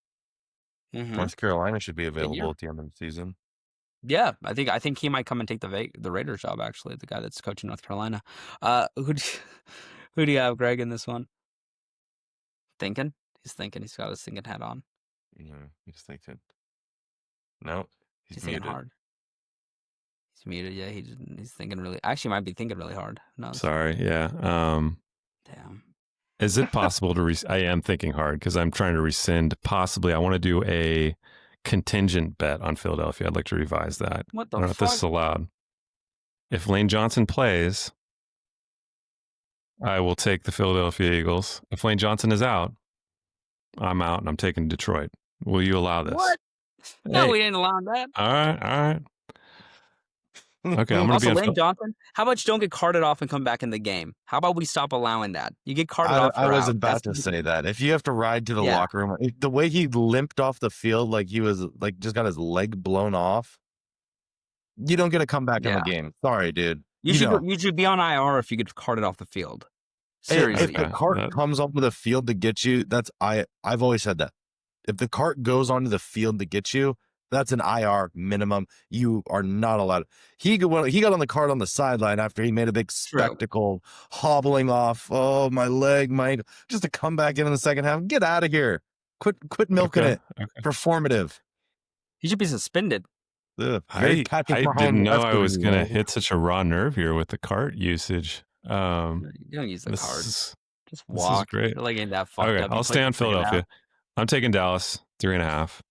Mm-hmm. North Carolina should be available at the end of the season. Yeah, I think he might come and take the Raiders job. Actually, the guy that's coaching North Carolina. Who do you have, Greg, in this one? Thinking? He's thinking. He's got his thinking hat on. Yeah, he's thinking. No, he's muted. Thinking hard. He's muted. Yeah, he's thinking really. Actually, might be thinking really hard. No. Sorry. Yeah. Damn. Is it possible to? I am thinking hard because I'm trying to rescind. Possibly, I want to do a contingent bet on Philadelphia. I'd like to revise that. What the I don't know fuck? if this is allowed. If Lane Johnson plays, I will take the Philadelphia Eagles. If Lane Johnson is out, I'm out and I'm taking Detroit. Will you allow this? What? No, we didn't allow that. All right. Okay, I'm also, Lane Johnson, how about you don't get carted off and come back in the game? How about we stop allowing that? You get carted off. I was about to say that. If you have to ride to the locker room, the way he limped off the field, like he was like just got his leg blown off, you don't get to come back in the game. Sorry, dude. You should be on IR if you get carted off the field. Seriously. If the cart comes onto the field to get you, I've always said that. If the cart goes onto the field to get you, that's an IR minimum. You are not allowed. He got on the cart on the sideline after he made a big spectacle, hobbling off. Oh, my leg, just to come back in the second half. Get out of here. Quit milking it. Performative. He should be suspended. I didn't know I was going to hit such a raw nerve here with the cart usage. You don't use the cart. Just walk. This is great. You're like ain't that fucked up. I'll stay on Philadelphia. I'm taking Dallas 3.5.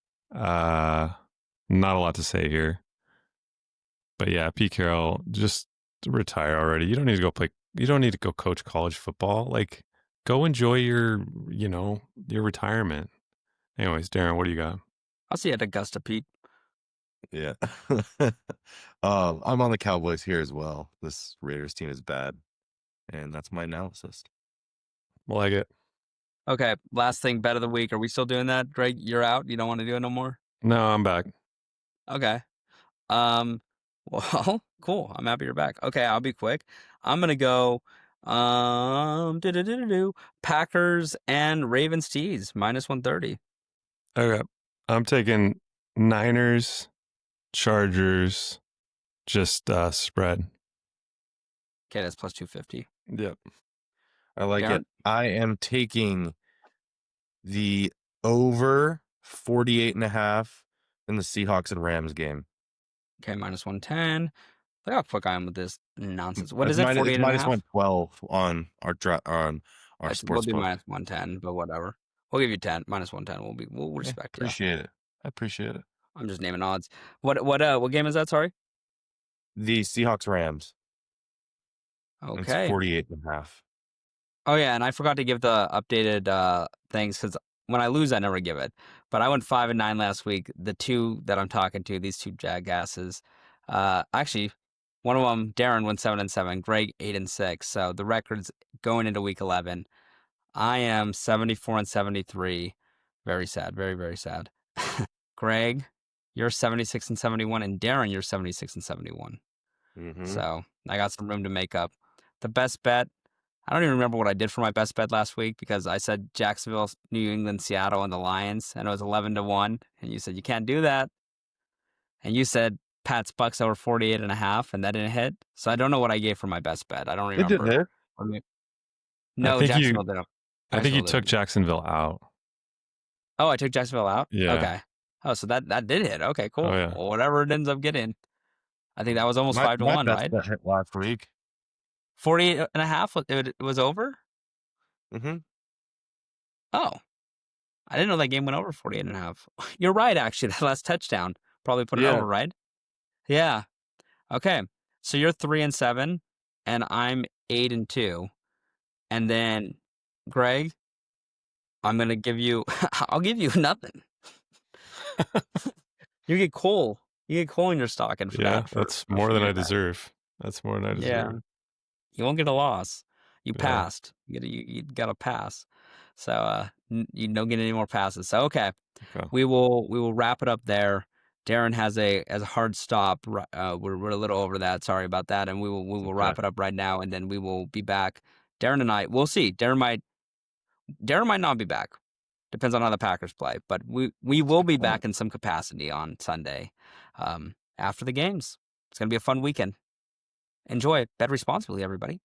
Not a lot to say here. But yeah, Pete Carroll, just retire already. You don't need to go play. You don't need to go coach college football. Like, go enjoy your retirement. Anyways, Darren, what do you got? I'll see you at Augusta, Pete. Yeah. I'm on the Cowboys here as well. This Raiders team is bad. And that's my analysis. Like it. Okay, last thing, bet of the week. Are we still doing that, Greg? You're out. You don't want to do it no more. No, I'm back. Okay. Well, cool. I'm happy you're back. Okay, I'll be quick. I'm gonna go. Packers and Ravens tees -130. Okay. I'm taking Niners, Chargers, just spread. Okay, that's +250. Yep. I like Darren? it. I am taking the over 48.5 in the Seahawks and Rams game. Okay, -110. Look how quick I am with this nonsense. What is It's it? 48 it's and a half? -112 on our We'll sports do book. -110, but whatever. We'll give you 10. -110. We'll Yeah, respect you. appreciate it. I appreciate it. I'm just naming odds. What game is that? Sorry. The Seahawks Rams. It's Okay. 48.5. Oh yeah, and I forgot to give the updated things because when I lose, I never give it. But I went 5-9 last week. The two that I'm talking to, these two jackasses, actually, one of them, Darren, went 7-7. Greg 8-6. So the records going into week 11. I am 74-73. Very sad. Very, very sad. Greg, you're 76-71, and Darren, you're 76-71. So I got some room to make up. The best bet, I don't even remember what I did for my best bet last week because I said Jacksonville, New England, Seattle, and the Lions, and it was 11-1. And you said you can't do that. And you said Pats Bucs over 48.5, and that didn't hit. So I don't know what I gave for my best bet. I don't It did remember. hit. No, Jacksonville didn't. I think you took didn't. Jacksonville out. Oh, I took Jacksonville out? Yeah. Okay. Oh, so that did hit. Okay, cool. Oh, yeah. Well, whatever it ends up getting. I think that was almost 5-1, My best right? bet hit last week. 48.5, it was over? Mm-hmm. Oh. I didn't know that game went over 48.5. You're right, actually. That last touchdown probably put it over, right? Yeah. Okay. So you're 3-7, and I'm 8-2. And then, Greg, I'm gonna give you. I'll give you nothing. You get coal. You get coal in your stocking for that. That's more than I deserve. That's more than I deserve. Yeah. You won't get a loss. You Yeah. passed. You got a pass. So you don't get any more passes. So okay. We will wrap it up there. Darren has a hard stop. We're a little over that. Sorry about that. And we will wrap it up right now, and then we will be back. Darren and I, we'll see. Darren might not be back. Depends on how the Packers play. But we will be back in some capacity on Sunday after the games. It's gonna be a fun weekend. Enjoy it. Bet responsibly, everybody.